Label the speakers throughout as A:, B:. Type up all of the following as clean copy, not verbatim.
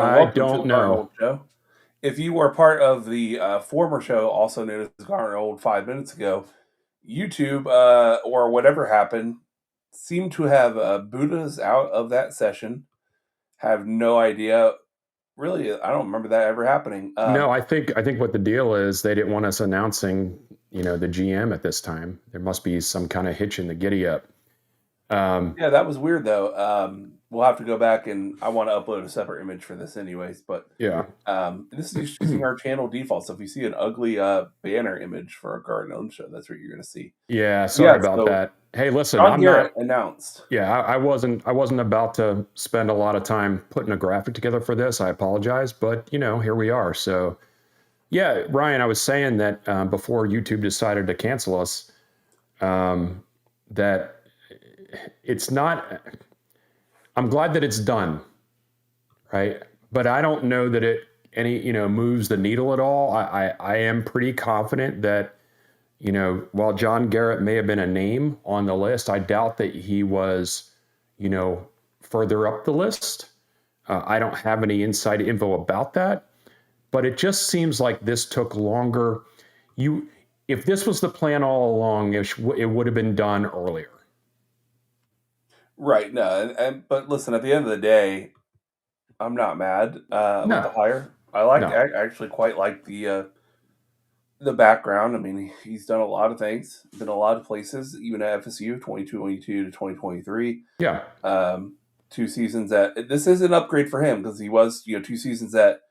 A: and
B: I
A: welcome to
B: don't
A: the Garnet
B: know.
A: Old Show. If you were part of the former show, also known as Garnet Old 5 minutes ago, YouTube or whatever happened seemed to have booted us out of that session. Have no idea. Really, I don't remember that ever happening.
B: No, I think what the deal is, they didn't want us announcing, the GM at this time. There must be some kind of hitch in the giddy up.
A: Yeah, that was weird though. We'll have to go back and I want to upload a separate image for this anyways, but
B: Yeah.
A: this is just using our channel default. So if you see an ugly banner image for a Garden Own show, that's what you're going to see.
B: Yeah,
A: Yeah,
B: sorry about
A: so
B: that. Hey, listen,
A: John
B: I'm
A: Garrett
B: not
A: announced.
B: yeah, I wasn't about to spend a lot of time putting a graphic together for this. I apologize, but here we are. So, yeah, Ryan, I was saying that before YouTube decided to cancel us, that it's not I'm glad that it's done, right? But I don't know that it any moves the needle at all. I am pretty confident that while John Garrett may have been a name on the list, I doubt that he was you know further up the list. I don't have any inside info about that, but it just seems like this took longer. You, if this was the plan all along, it would have been done earlier.
A: Right. No, but listen, at the end of the day, I'm not mad with the
B: No,
A: hire.
B: no,
A: I actually quite like the background. I mean, he's done a lot of things, been a lot of places, even at FSU, 2022 to 2023.
B: yeah,
A: Um, 2 seasons at this is an upgrade for him because he was 2 seasons at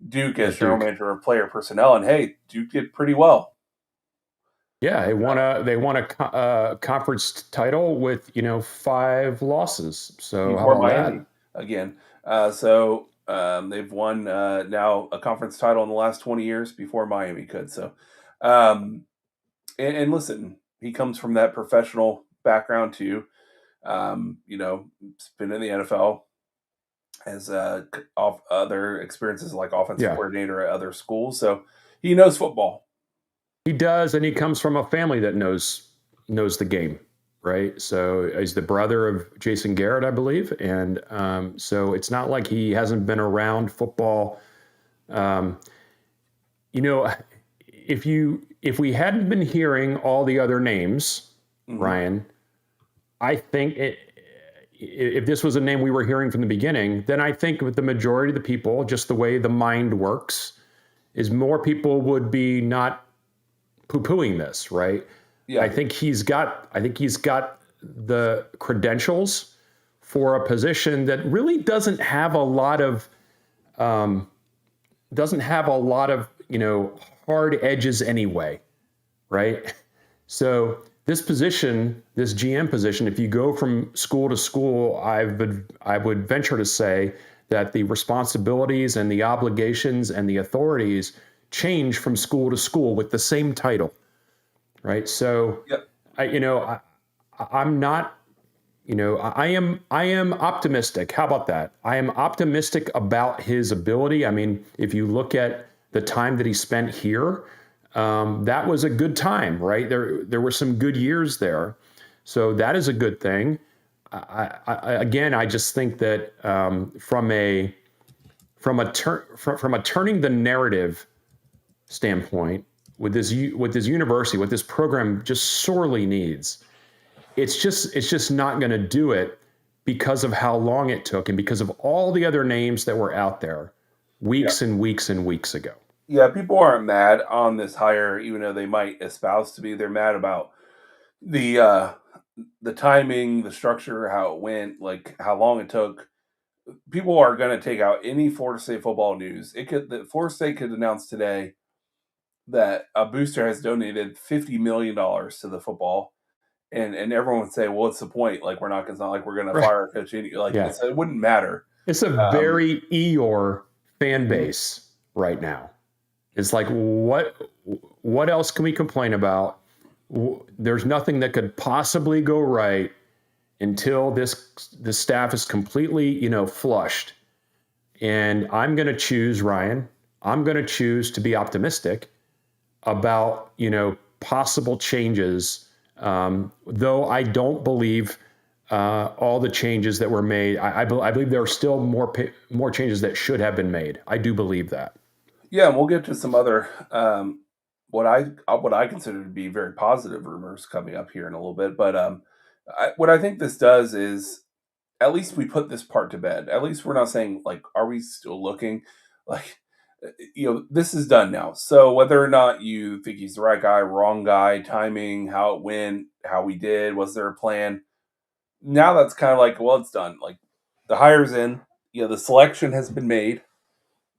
A: Duke as
B: at
A: general
B: Duke.
A: manager of player personnel, and hey, Duke did pretty well
B: Yeah, they won a conference title with 5 losses. So how
A: before
B: about
A: Miami
B: that?
A: again. So they've won now a conference title in the last 20 years before Miami could. So, um, and listen, he comes from that professional background too. He's been in the NFL, has off other experiences like offensive
B: Yeah,
A: coordinator at other schools, so he knows football.
B: he does, and he comes from a family that knows the game, right? So he's the brother of Jason Garrett, I believe, and so it's not like he hasn't been around football. Um, you know, if we hadn't been hearing all the other names,
A: Hmm.
B: Ryan, I think if this was a name we were hearing from the beginning, then I think with the majority of the people, just the way the mind works, is more people would be not poo-pooing this, right? I
A: Yeah,
B: think he's got the credentials for a position that really um, doesn't have a lot of hard edges anyway, right? So this GM position, if you go from school to school, I would venture to say that the responsibilities and the obligations and the authorities change from school to school with the same title, right? So,
A: yep,
B: I, you know, I, I'm not, I am optimistic. How about that? I am optimistic about his ability. I mean, if you look at the time that he spent here, that was a good time, right? There were some good years there, so that is a good thing. Again, I just think that from a turning the narrative standpoint, with this university, what this program just sorely needs, it's just not going to do it because of how long it took and because of all the other names that were out there
A: yeah,
B: weeks and weeks and weeks ago.
A: yeah. People aren't mad on this hire, even though they might espouse to be. They're mad about the uh the timing, the structure, how it went, like how long it took. People are going to take out any Florida State football news. Florida State could announce today that a booster has donated $50 million to the football, and everyone would say, "Well, what's the point? Like, we're not. It's not like we're going to
B: Right.
A: fire a coach. Like,
B: Yeah.
A: it wouldn't matter."
B: It's a
A: Um,
B: very Eeyore fan
A: mhm.
B: base right now. It's like what else can we complain about? There's nothing that could possibly go right until the staff is completely, flushed. And I'm going to choose, Ryan. I'm going to choose to be optimistic about, possible changes. Though I don't believe all the changes that were made. I believe there are still more changes that should have been made. I do believe that.
A: Yeah, and we'll get to some other what I consider to be very positive rumors coming up here in a little bit. But what I think this does is at least we put this part to bed. At least we're not saying like, are we still looking? Like, this is done now. So whether or not you think he's the right guy, wrong guy, timing, how it went, how we did, was there a plan? Now that's kind of like, well, it's done. Like the hire's in, the selection has been made,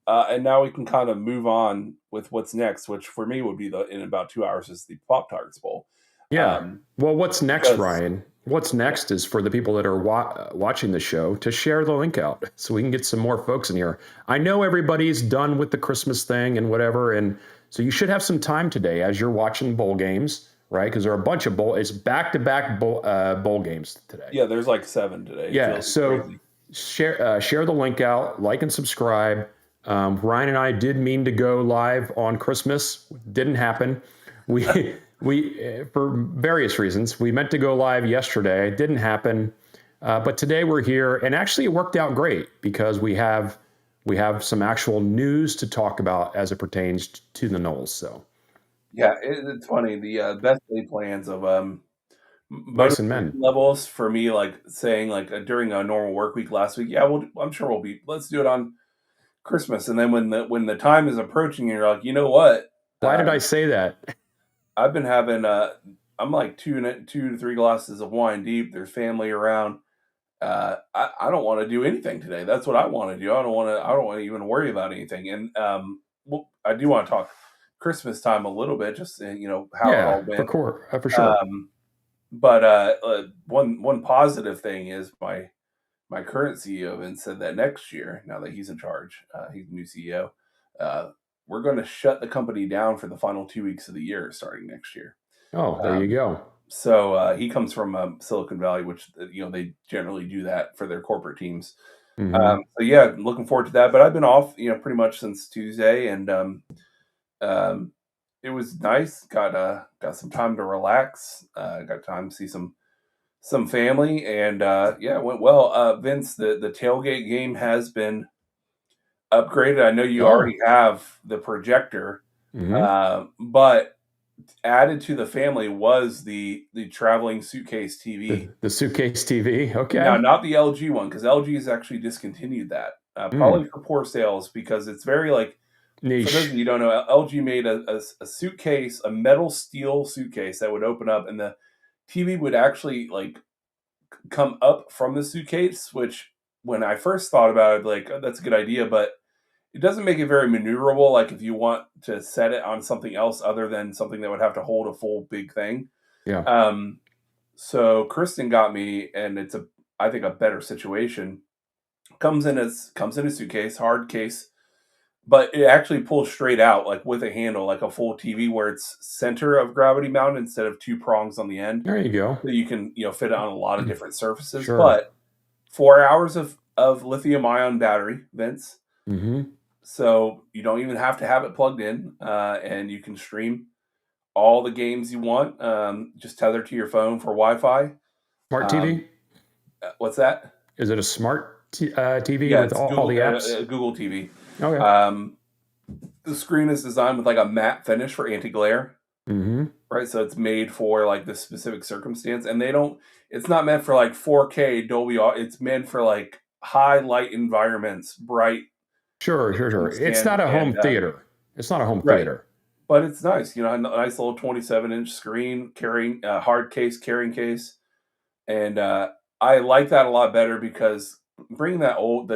A: and now we can kind of move on with what's next, which for me would be in about 2 hours is the Pop Tarts Bowl.
B: Yeah. Well, what's next,
A: Because
B: Ryan? What's
A: yeah,
B: next is for the people that are watching the show to share the link out so we can get some more folks in here. I know everybody's done with the Christmas thing and whatever, and so you should have some time today as you're watching bowl games, right? Because there are a bunch of it's back-to-back bowl games today.
A: yeah, there's like 7 today.
B: Yeah, so
A: crazy.
B: share the link out, like and subscribe. Ryan and I did mean to go live on Christmas, didn't happen. We for various reasons we meant to go live yesterday, didn't happen. But today we're here, and actually it worked out great because we have some actual news to talk about as it pertains to the Noles. So
A: Yeah, it's funny. The best day plans of
B: mice and
A: motivation
B: men.
A: levels for me, like saying like during a normal work week last week, yeah, I'm sure let's do it on Christmas. And then when the time is approaching, you're like, you know what?
B: Why did I say that?
A: I've been having I'm like 2 to 3 glasses of wine deep. There's family around. I don't want to do anything today. That's what I want to do. I don't want to even worry about anything. And I do want to talk Christmas time a little bit, just how it
B: Yeah,
A: all went.
B: for sure.
A: Um, but one positive thing is my current CEO Vince said that next year, now that he's in charge, he's the new CEO. We're going to shut the company down for the final 2 weeks of the year, starting next year.
B: Oh, there you go.
A: So he comes from Silicon Valley, which they generally do that for their corporate teams.
B: Mm-hmm.
A: So yeah, looking forward to that. But I've been off, pretty much since Tuesday, and it was nice. Got some time to relax. Got time to see some family, and yeah, it went well. Vince, the tailgate game has been upgraded. I know you
B: Oh.
A: already have the projector,
B: Mm-hmm.
A: but added to the family was the traveling suitcase TV.
B: The suitcase TV.
A: Now,
B: Okay.
A: not the LG one, because LG has actually discontinued that,
B: Mm.
A: probably for poor sales, because it's very like, for those of
B: Niche.
A: you who don't know, LG made a suitcase, a metal steel suitcase that would open up, and the TV would actually like come up from the suitcase. Which, when I first thought about it, like, oh, that's a good idea, but it doesn't make it very maneuverable. Like if you want to set it on something else other than something that would have to hold a full big thing.
B: Yeah.
A: Um, so Kristen got me, and it's I think a better situation. Comes in a suitcase, hard case, but it actually pulls straight out, like with a handle, like a full TV, where it's center of gravity mounted instead of two prongs on the end.
B: There you go.
A: So you can fit it on a lot of different surfaces.
B: Sure.
A: But 4 hours of lithium ion battery, Vince.
B: Mm-hmm.
A: So you don't even have to have it plugged in, and you can stream all the games you want. Just tether to your phone for Wi-Fi.
B: Smart
A: Um,
B: TV?
A: what's that?
B: Is it a smart TV
A: Yeah,
B: with
A: it's
B: all the apps?
A: Google TV.
B: Okay.
A: Um, the screen is designed with like a matte finish for anti-glare,
B: Mm-hmm.
A: right? So it's made for like this specific circumstance, and it's not meant for like 4K Dolby. It's meant for like high light environments, bright
B: Sure. It's
A: circumstance,
B: not a home
A: and
B: theater. It's not a home
A: right.
B: theater.
A: But it's nice, a nice little 27-inch screen carrying hard case carrying case, and I like that a lot better because bringing the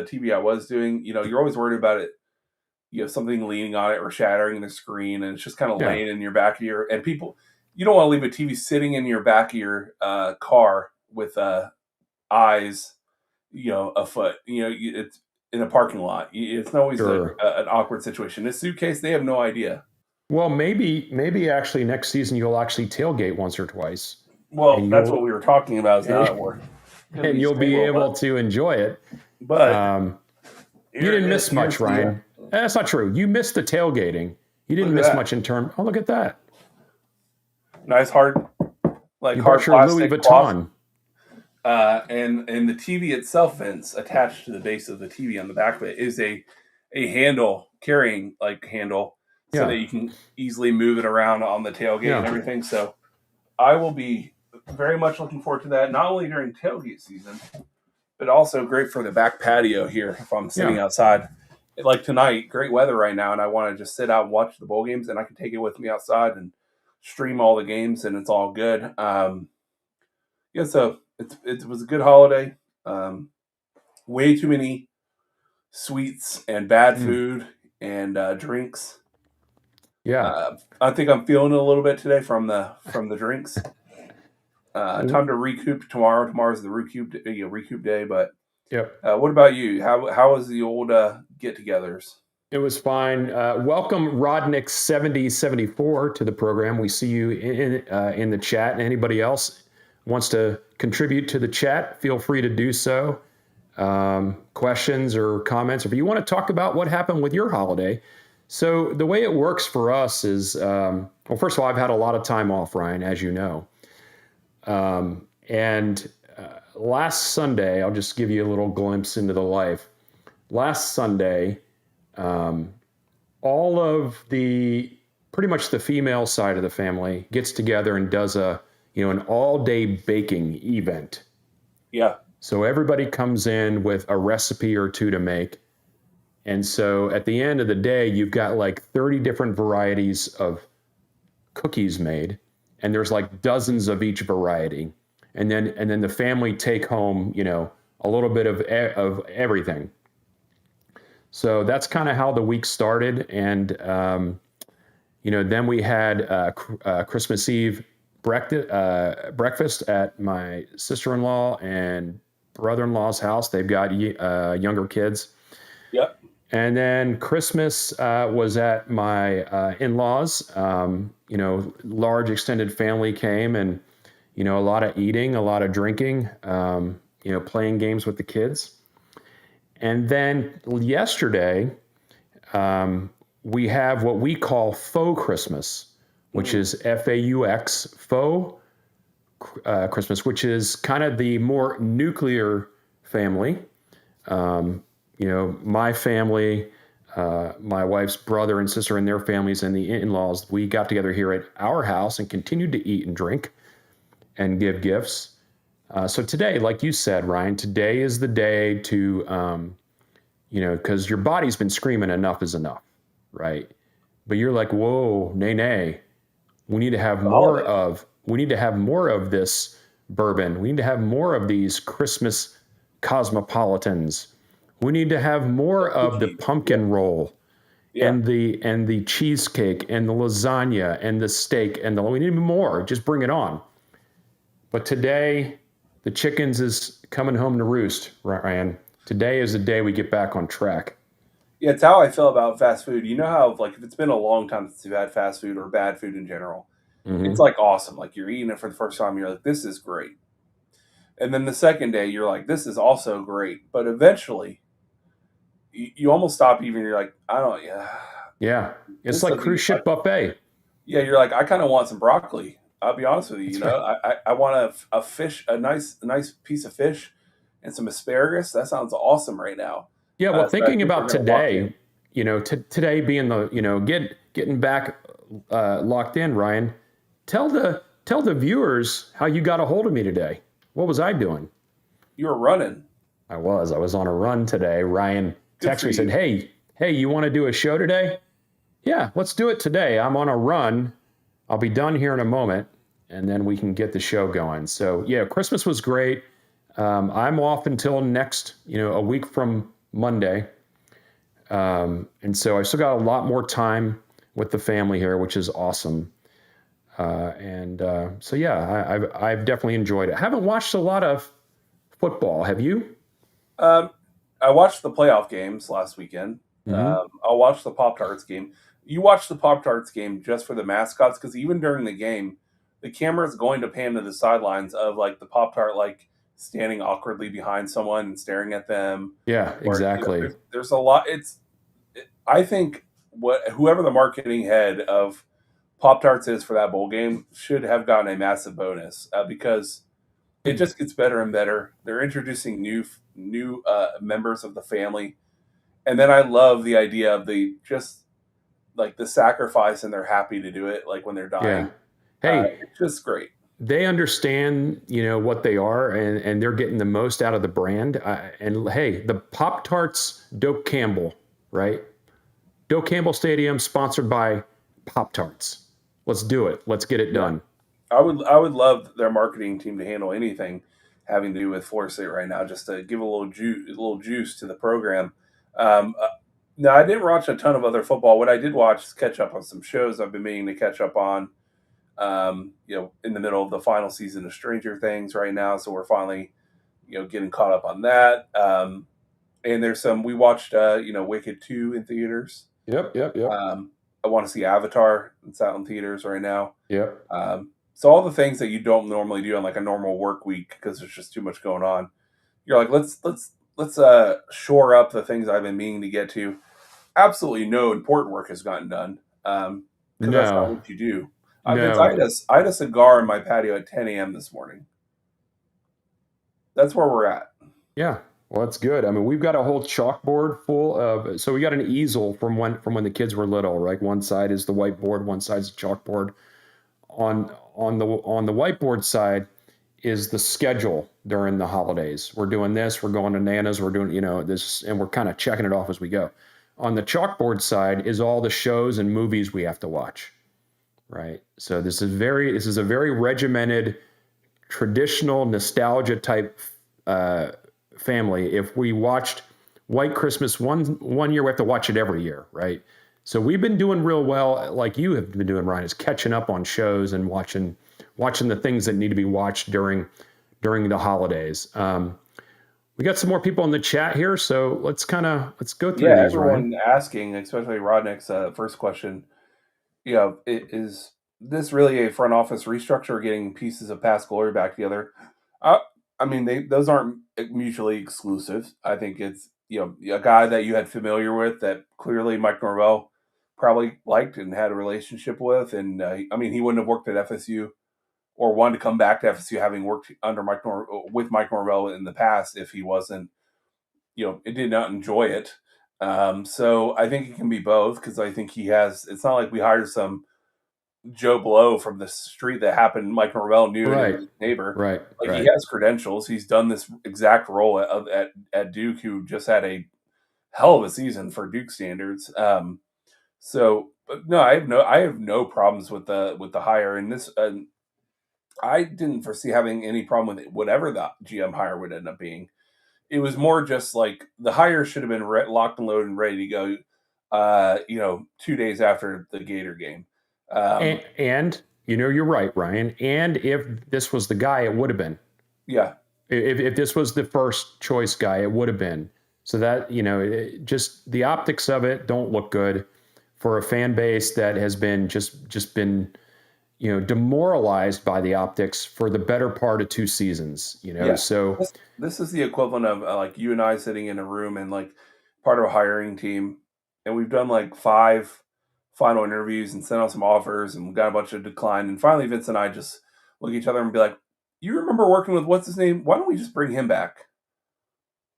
A: TV I was doing, you're always worried about it. You have something leaning on it or shattering the screen, and it's just kind of
B: Yeah.
A: laying in your back of and people. You don't want to leave a TV sitting in your back of your car with eyes, a foot. It's in a parking lot. It's always
B: Sure.
A: an awkward situation. This suitcase, they have no idea.
B: Well, maybe actually next season you'll actually tailgate once or twice,
A: Well,
B: and
A: that's what we were talking about. Is now that we're going to
B: and
A: be
B: you'll be
A: single,
B: able to enjoy it.
A: but
B: Um, you didn't miss
A: here's
B: much,
A: the
B: Ryan. That's not true. You missed the tailgating. You
A: look
B: didn't
A: at
B: miss
A: that
B: much in terms. Oh, look at that.
A: nice hard
B: You
A: hard
B: brought your Louis
A: plastic cloth.
B: Vuitton.
A: and the TV itself, Vince, attached to the base of the TV on the back of it is a handle carrying like handle so that
B: Yeah.
A: you can easily move it around on the tailgate and
B: Yeah.
A: everything. So I will be very much looking forward to that, not only during tailgate season, but also great for the back patio here if I'm sitting
B: Yeah.
A: outside. Like tonight, great weather right now, and I want to just sit out and watch the bowl games, and I can take it with me outside and stream all the games, and it's all good. Yeah, so it was a good holiday. Um, Way too many sweets and bad
B: Mm.
A: food and drinks.
B: Yeah.
A: I think I'm feeling it a little bit today from the drinks. Time to recoup tomorrow. Tomorrow's the recoup day. But
B: Yep.
A: what about you? How was the old get-togethers?
B: It was fine. Welcome, Rodnick7074, to the program. We see you in the chat. And anybody else wants to contribute to the chat, feel free to do so. Questions or comments, if you want to talk about what happened with your holiday. So the way it works for us is, well, first of all, I've had a lot of time off, Ryan, as you know. And last Sunday, I'll just give you a little glimpse into the life. Last Sunday, all of the pretty much the female side of the family gets together and does an all-day baking event.
A: Yeah.
B: So everybody comes in with a recipe or two to make. And so at the end of the day, you've got like 30 different varieties of cookies made, and there's like dozens of each variety. And then the family take home, a little bit of everything. So that's kind of how the week started. And, then we had Christmas Eve breakfast at my sister-in-law and brother-in-law's house. They've got younger kids.
A: Yep.
B: And then Christmas was at my in-laws. Large extended family came, and a lot of eating, a lot of drinking, playing games with the kids. And then yesterday, we have what we call faux Christmas, which is FAUX, faux Christmas, which is kind of the more nuclear family. My family, my wife's brother and sister and their families and the in-laws, we got together here at our house and continued to eat and drink and give gifts. So today, like you said, Ryan, today is the day to, because your body's been screaming enough is enough, right? But you're like, whoa, nay. We need to have more
A: Holiday.
B: of. We need to have more of this bourbon. We need to have more of these Christmas cosmopolitans. We need to have more of the
A: Cookies.
B: pumpkin roll
A: Yeah.
B: and the cheesecake and the lasagna and the steak and we need more. Just bring it on. But today, the chickens is coming home to roost, Ryan. Today is the day we get back on track.
A: Yeah, it's how I feel about fast food. You know how like if it's been a long time since you've had fast food or bad food in general, it's
B: Mm-hmm.
A: like awesome. Like you're eating it for the first time, you're like, this is great. And then the second day, you're like, this is also great. But eventually, you almost stop even. You're like, I don't, yeah,
B: Yeah, it's
A: this
B: like
A: doesn't.
B: cruise ship buffet.
A: Yeah, you're like, I kind of want some broccoli. I'll be honest with you.
B: That's right.
A: I want a fish, a nice piece of fish, and some asparagus. That sounds awesome right now.
B: Yeah, well, thinking
A: Especially if we're
B: about
A: gonna walk
B: today,
A: in.
B: today being the getting back locked in, Ryan. Tell the viewers how you got a hold of me today. What was I doing?
A: You were running.
B: I was on a run today. Ryan
A: Good
B: texted
A: for
B: me, said,
A: you.
B: hey, you want to do a show today? Yeah, let's do it today. I'm on a run. I'll be done here in a moment, and then we can get the show going. So yeah, Christmas was great. I'm off until next, a week from Monday. And so I still got a lot more time with the family here, which is awesome. So yeah, I've definitely enjoyed it. I haven't watched a lot of football. Have you?
A: Um, I watched the playoff games last weekend.
B: Mm-hmm.
A: I'll watch the Pop Tarts game. You watch the Pop Tarts game just for the mascots because even during the game, the camera is going to pan to the sidelines of like the Pop Tart like standing awkwardly behind someone and staring at them.
B: Yeah,
A: Or
B: exactly.
A: there's a lot. I think what whoever the marketing head of Pop Tarts is for that bowl game should have gotten a massive bonus because it just gets better and better. They're introducing new members of the family, and then I love the idea of the just like the sacrifice, and they're happy to do it, like when they're
B: Yeah.
A: dying.
B: Hey,
A: It's just great.
B: they understand, what they are, and they're getting the most out of the brand. And hey, the Pop Tarts, Doak Campbell, right? Doak Campbell Stadium, sponsored by Pop Tarts. Let's do it. Let's get it
A: Yeah,
B: done.
A: I would love their marketing team to handle anything having to do with Florida State right now, just to give a little juice to the program. Uh, no, I didn't watch a ton of other football. What I did watch is catch up on some shows I've been meaning to catch up on. In the middle of the final season of Stranger Things right now, so we're finally, getting caught up on that. And there's some we watched, Wicked 2 in theaters.
B: Yep, yep, yep,
A: I want to see Avatar. It's out in theaters right now.
B: yep.
A: So all the things that you don't normally do on like a normal work week because there's just too much going on. You're like, let's shore up the things I've been meaning to get to. Absolutely no important work has gotten done because that's not
B: No,
A: what you do. Vince,
B: no.
A: I had a cigar in my patio at 10 a.m. this morning. That's where we're at.
B: Yeah. Well, that's good. I mean, we've got a whole chalkboard full of. So we got an easel from when the kids were little. Right, one side is the whiteboard, one side's the chalkboard. On the whiteboard side is the schedule during the holidays. We're doing this. We're going to Nana's. We're doing this, and we're kind of checking it off as we go. On the chalkboard side is all the shows and movies we have to watch. Right. So this is a very regimented, traditional nostalgia type uh, family. If we watched White Christmas one year, we have to watch it every year, right? So we've been doing real well, like you have been doing, Ryan, is catching up on shows and watching the things that need to be watched during the holidays. We got some more people in the chat here, so let's go through
A: Yeah,
B: these, Ryan.
A: everyone asking, especially Rodnick's first question. Is this really a front office restructure, getting pieces of past glory back together? Uh, I mean, those aren't mutually exclusive. I think it's a guy that you had familiar with that clearly Mike Norvell probably liked and had a relationship with, and I mean, he wouldn't have worked at FSU or wanted to come back to FSU having worked under with Mike Norvell in the past if he wasn't, it did not enjoy it. So I think it can be both because I think he has. It's not like we hired some Joe Blow from the street that happened. Mike Norvell knew and it was
B: Right,
A: his neighbor.
B: right,
A: Like he
B: right.
A: has credentials. He's done this exact role at Duke, who just had a hell of a season for Duke standards. But no, I have no problems with the hire. And this, I didn't foresee having any problem with it, whatever the GM hire would end up being. It was more just like the hire should have been locked and loaded and ready to go. 2 days after the Gator game. Um,
B: And you're right, Ryan. And if this was the guy, it would have been.
A: yeah,
B: If this was the first choice guy, it would have been. So that just the optics of it don't look good for a fan base that has been just been demoralized by the optics for the better part of 2 seasons.
A: yeah.
B: So
A: This is the equivalent of like you and I sitting in a room and like part of a hiring team, and we've done like 5 final interviews and sent out some offers and got a bunch of decline. And finally, Vince and I just look at each other and be like, "You remember working with what's his name? Why don't we just bring him back?"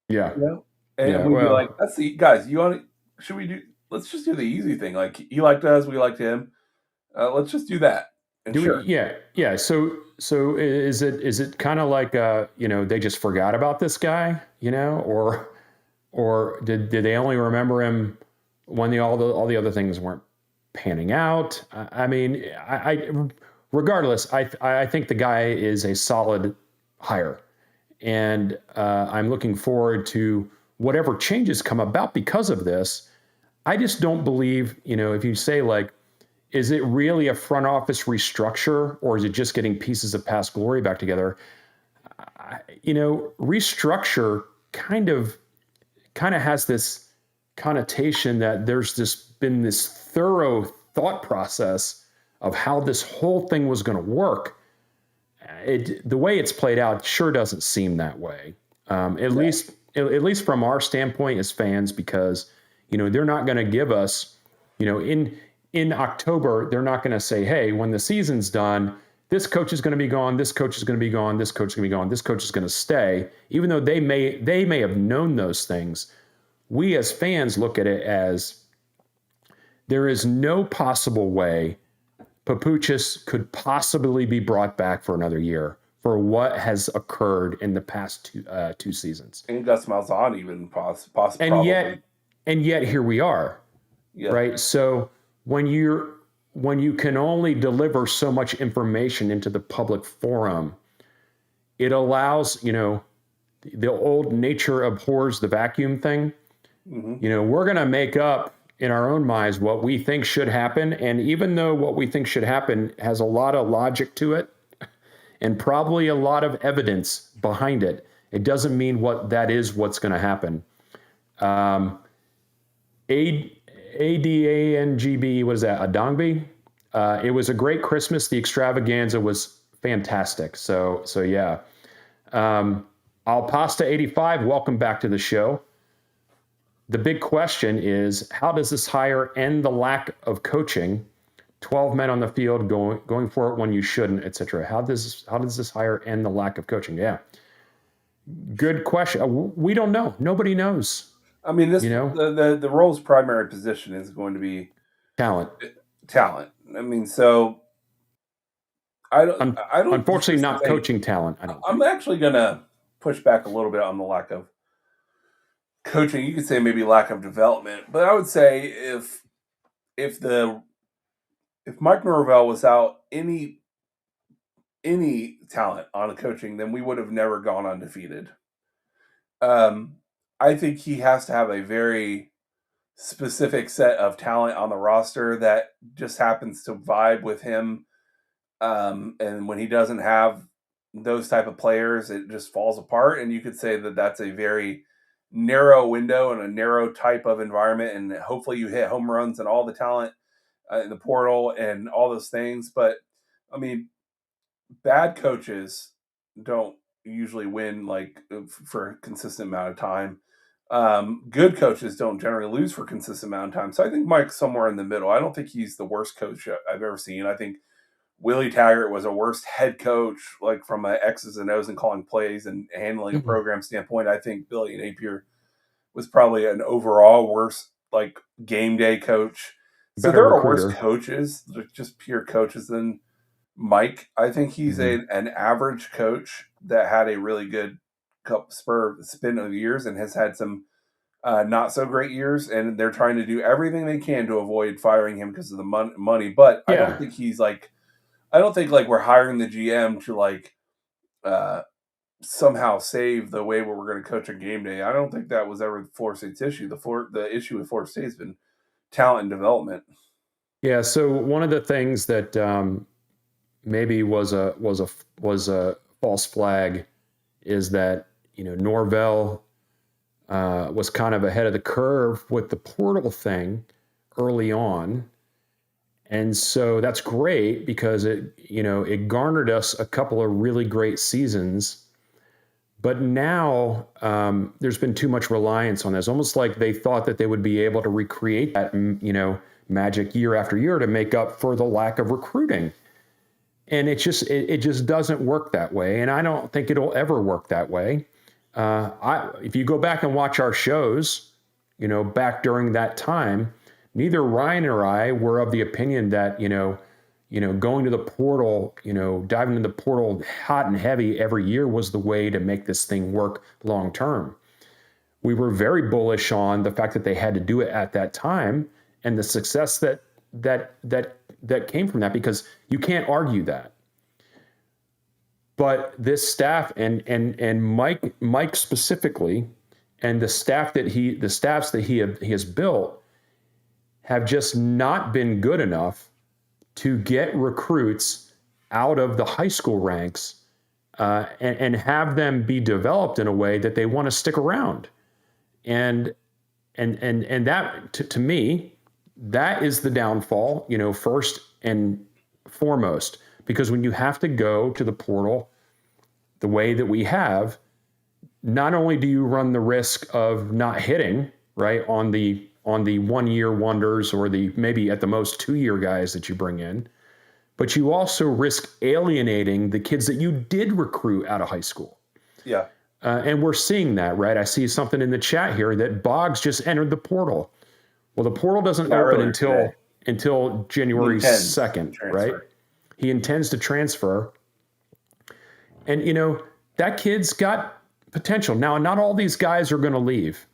B: yeah,
A: You know, and
B: yeah.
A: we'd be like,
B: Well,
A: "That's the guys. You want? Should we do? Let's just do the easy thing. Like he liked us, we liked him. Let's just do that." And
B: do we?
A: sure,
B: Yeah, yeah. So is it kind of like they just forgot about this guy, or did they only remember him when all the other things weren't panning out? I mean, regardless, I think the guy is a solid hire, and I'm looking forward to whatever changes come about because of this. I just don't believe, if you say like, is it really a front office restructure or is it just getting pieces of past glory back together? Restructure kind of has this connotation that there's been this thorough thought process of how this whole thing was going to work. The way it's played out sure doesn't seem that way. At least from our standpoint as fans, because they're not going to give us, in October, they're not going to say, hey, when the season's done, this coach is going to be gone, this coach is going to be gone, this coach is going to be gone, this coach is going to stay, even though they may have known those things. We as fans look at it as there is no possible way Papuchis could possibly be brought back for another year for what has occurred in the past two seasons.
A: And Gus Malzahn even possibly.
B: And yet here we are,
A: yeah.
B: Right? So when you can only deliver so much information into the public forum, it allows, the old nature abhors the vacuum thing.
A: Mm-hmm.
B: We're going to make up in our own minds what we think should happen. And even though what we think should happen has a lot of logic to it and probably a lot of evidence behind it, it doesn't mean what's going to happen. ADANGB, what is that? Adangbi? It was a great Christmas. The extravaganza was fantastic. So yeah. Al Pasta 85, welcome back to the show. The big question is, how does this hire end the lack of coaching? 12 men on the field going for it when you shouldn't, etc. How does this hire end the lack of coaching? Yeah. Good question. We don't know. Nobody knows.
A: I mean, the role's primary position is going to be
B: talent.
A: I mean, so I don't.
B: Unfortunately, not coaching talent.
A: I'm actually going to push back a little bit on the lack of coaching. You could say maybe lack of development, but I would say if Mike Norvell was out any talent on coaching, then we would have never gone undefeated. I think he has to have a very specific set of talent on the roster that just happens to vibe with him. And when he doesn't have those type of players, it just falls apart. And you could say that that's a very narrow window and a narrow type of environment. And hopefully you hit home runs and all the talent in the portal and all those things. But I mean, bad coaches don't usually win for a consistent amount of time. Good coaches don't generally lose for a consistent amount of time. So I think Mike's somewhere in the middle. I don't think he's the worst coach I've ever seen. I think Willie Taggart was a worse head coach, like from an X's and O's and calling plays and handling a program standpoint. I think Billy Napier was probably an overall worse game day coach. So there are worse coaches, just pure coaches than Mike. I think he's an average coach that had a really good spin of years and has had some not so great years, and they're trying to do everything they can to avoid firing him because of the money. But I don't think he's I don't think we're hiring the GM to somehow save the way we're going to coach a game day. I don't think that was ever Florida State's issue. The issue with Florida State has been talent and development. Yeah.
B: So one of the things that maybe was a false flag is that Norvell was kind of ahead of the curve with the portal thing early on. And so that's great because it garnered us a couple of really great seasons. But now there's been too much reliance on this, almost like they thought that they would be able to recreate that, magic year after year to make up for the lack of recruiting. And it just doesn't work that way. And I don't think it'll ever work that way. If you go back and watch our shows, back during that time, neither Ryan or I were of the opinion that, going to the portal, diving into the portal hot and heavy every year was the way to make this thing work long term. We were very bullish on the fact that they had to do it at that time and the success that came from that, because you can't argue that. But this staff and Mike specifically, and the staffs that he has built have just not been good enough to get recruits out of the high school ranks and have them be developed in a way that they want to stick around. And that to me, that is the downfall, first and foremost, because when you have to go to the portal the way that we have, not only do you run the risk of not hitting right on the 1 year wonders or the maybe at the most 2 year guys that you bring in, but you also risk alienating the kids that you did recruit out of high school.
A: Yeah.
B: And we're seeing that, right? I see something in the chat here that Boggs just entered the portal. Well, the portal doesn't
A: Yeah.
B: open
A: Earlier today,
B: until
A: he
B: January
A: intends to
B: 2nd, right?
A: transfer.
B: He intends to transfer. And, that kid's got potential. Now, not all these guys are going to leave,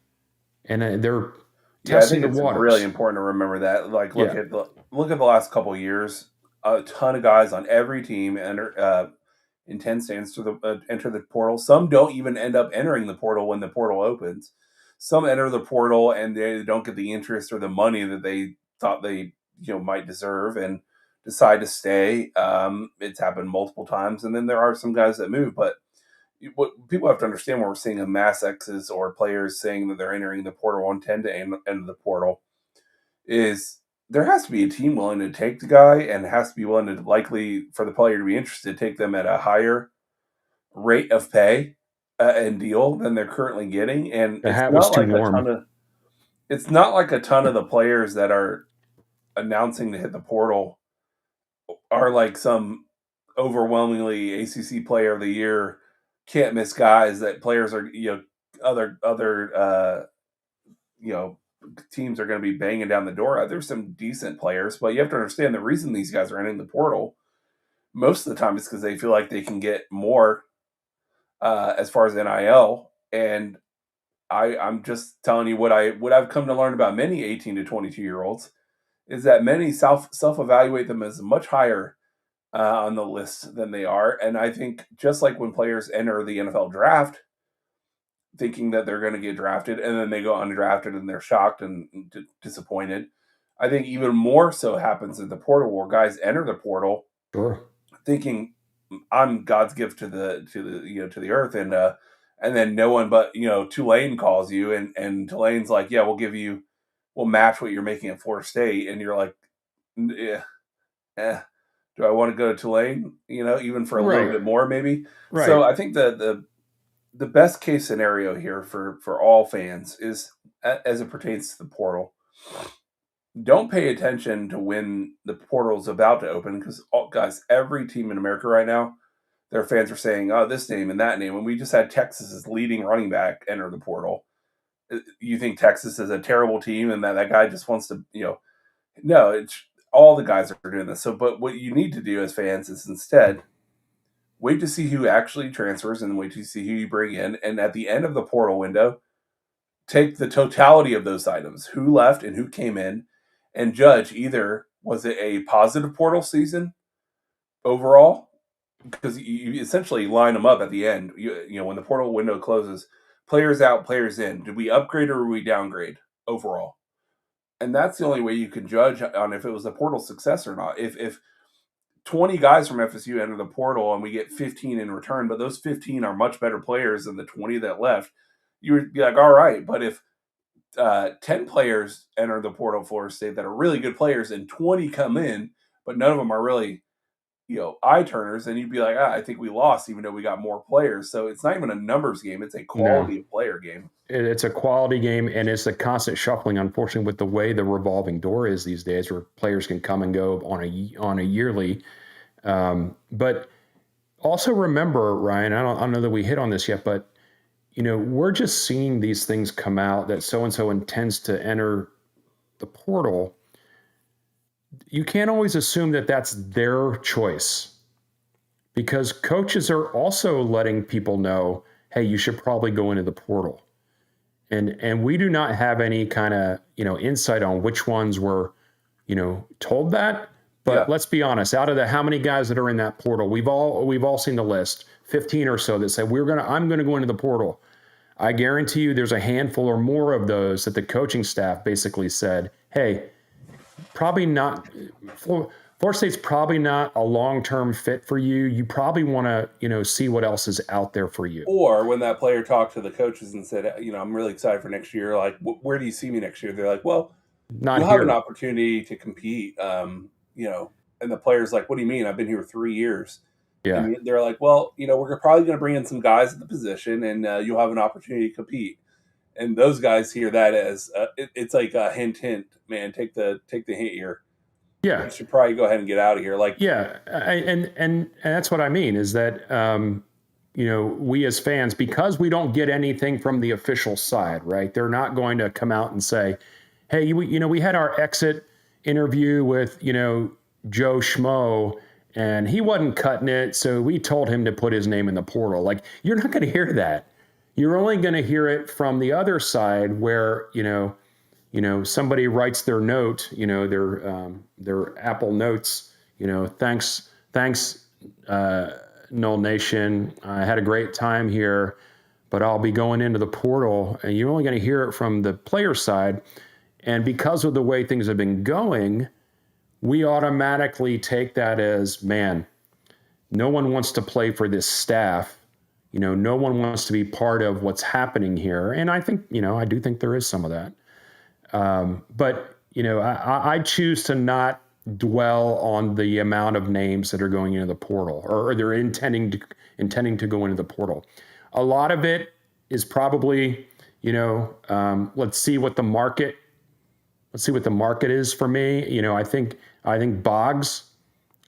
B: and they're
A: Yeah, I
B: testing
A: think
B: the
A: it's really
B: waters.
A: important to remember that. Like,
B: Yeah.
A: look at the last couple of years. A ton of guys on every team intends to enter the portal. Some don't even end up entering the portal when the portal opens. Some enter the portal and they don't get the interest or the money that they thought they might deserve and decide to stay. It's happened multiple times, and then there are some guys that move. But what people have to understand when we're seeing a mass exodus or players saying that they're entering the portal on 10 to enter the portal is there has to be a team willing to take the guy and has to be willing to likely for the player to be interested take them at a higher rate of pay and deal than they're currently getting. And
B: The hat was too warm.
A: it's not like a ton of the players that are announcing to hit the portal are like some overwhelmingly ACC player of the year can't miss guys that players are other you know teams are going to be banging down the door. There's some decent players, but you have to understand the reason these guys are entering the portal most of the time is because they feel like they can get more as far as NIL. And I'm just telling you what I've come to learn about many 18 to 22-year-olds is that many self evaluate them as much higher on the list than they are. And I think just like when players enter the NFL draft, thinking that they're going to get drafted, and then they go undrafted and they're shocked and disappointed. I think even more so happens in the portal where guys enter the portal
B: Sure.
A: thinking I'm God's gift to the earth, and then no one but Tulane calls you, and Tulane's like, yeah, we'll match what you're making at Florida State, and you're like, yeah, do I want to go to Tulane? Even for a little
B: Right.
A: bit more, maybe.
B: Right.
A: So I think the best case scenario here for all fans is as it pertains to the portal. Don't pay attention to when the portal is about to open because, guys, every team in America right now, their fans are saying, "Oh, this name and that name." And we just had Texas's leading running back enter the portal. You think Texas is a terrible team and that guy just wants to, no, it's all the guys are doing this. So, but what you need to do as fans is instead wait to see who actually transfers and wait to see who you bring in. And at the end of the portal window, take the totality of those items, who left and who came in, and judge either was it a positive portal season overall, because you essentially line them up at the end. When the portal window closes, players out, players in. Did we upgrade or we downgrade overall? And that's the only way you can judge on if it was a portal success or not. If 20 guys from FSU enter the portal and we get 15 in return, but those 15 are much better players than the 20 that left, you would be like, all right. But if 10 players enter the portal Florida State that are really good players and 20 come in, but none of them are really, eye turners, and you'd be like, I think we lost even though we got more players. So it's not even a numbers game. It's a
B: No.
A: quality of player game.
B: It's a quality game, and it's a constant shuffling. Unfortunately, with the way the revolving door is these days, where players can come and go on a yearly. But also remember, Ryan, I don't know that we hit on this yet, but we're just seeing these things come out that so and so intends to enter the portal. You can't always assume that that's their choice because coaches are also letting people know, hey, you should probably go into the portal. And we do not have any kind of insight on which ones were told that. But
A: Yeah.
B: let's be honest, out of the how many guys that are in that portal, we've all seen the list, 15 or so that say I'm gonna go into the portal. I guarantee you there's a handful or more of those that the coaching staff basically said, hey, probably not. Florida State's probably not a long-term fit for you. You probably want to, see what else is out there for you.
A: Or when that player talked to the coaches and said, I'm really excited for next year. Like, where do you see me next year? They're like, well,
B: Not
A: you'll have an
B: here.
A: opportunity to compete. And the player's like, what do you mean? I've been here 3 years.
B: Yeah.
A: And they're like, well, we're probably going to bring in some guys at the position and you'll have an opportunity to compete. And those guys hear that as it's like a hint, man. Take the hint here.
B: Yeah,
A: you should probably go ahead and get out of here. Like,
B: yeah, and that's what I mean is that we as fans, because we don't get anything from the official side, right? They're not going to come out and say, "Hey, we had our exit interview with Joe Schmo, and he wasn't cutting it, so we told him to put his name in the portal." Like, you're not going to hear that. You're only going to hear it from the other side, where somebody writes their note, their Apple Notes, thanks, Null Nation. I had a great time here, but I'll be going into the portal, and you're only going to hear it from the player side. And because of the way things have been going, we automatically take that as, man, no one wants to play for this staff. No one wants to be part of what's happening here. And I think, I do think there is some of that. But I choose to not dwell on the amount of names that are going into the portal, or they're intending to go into the portal. A lot of it is probably, let's see what the market is for me. I think Boggs.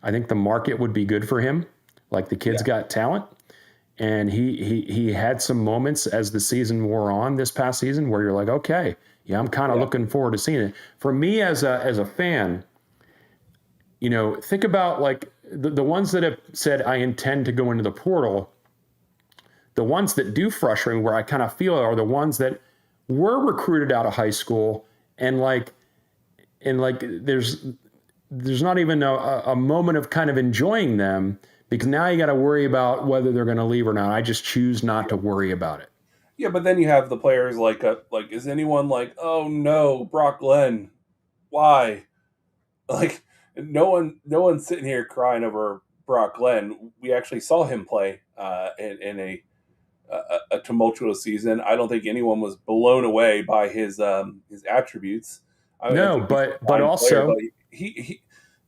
B: I think the market would be good for him. Like, the kid's got talent. And he had some moments as the season wore on this past season where you're like, okay, yeah, I'm kind of looking forward to seeing it. For me as a fan, think about like the ones that have said, I intend to go into the portal. The ones that do frustrate me, where I kind of feel, are the ones that were recruited out of high school and there's not even a moment of kind of enjoying them, because now you got to worry about whether they're going to leave or not. I just choose not to worry about it.
A: yeah, but then you have the players like, is anyone like, oh no, Brock Glenn, why? Like, no one's sitting here crying over Brock Glenn. We actually saw him play in a tumultuous season. I don't think anyone was blown away by his attributes. I
B: No,
A: think he's a
B: but
A: fine player, but
B: also,
A: he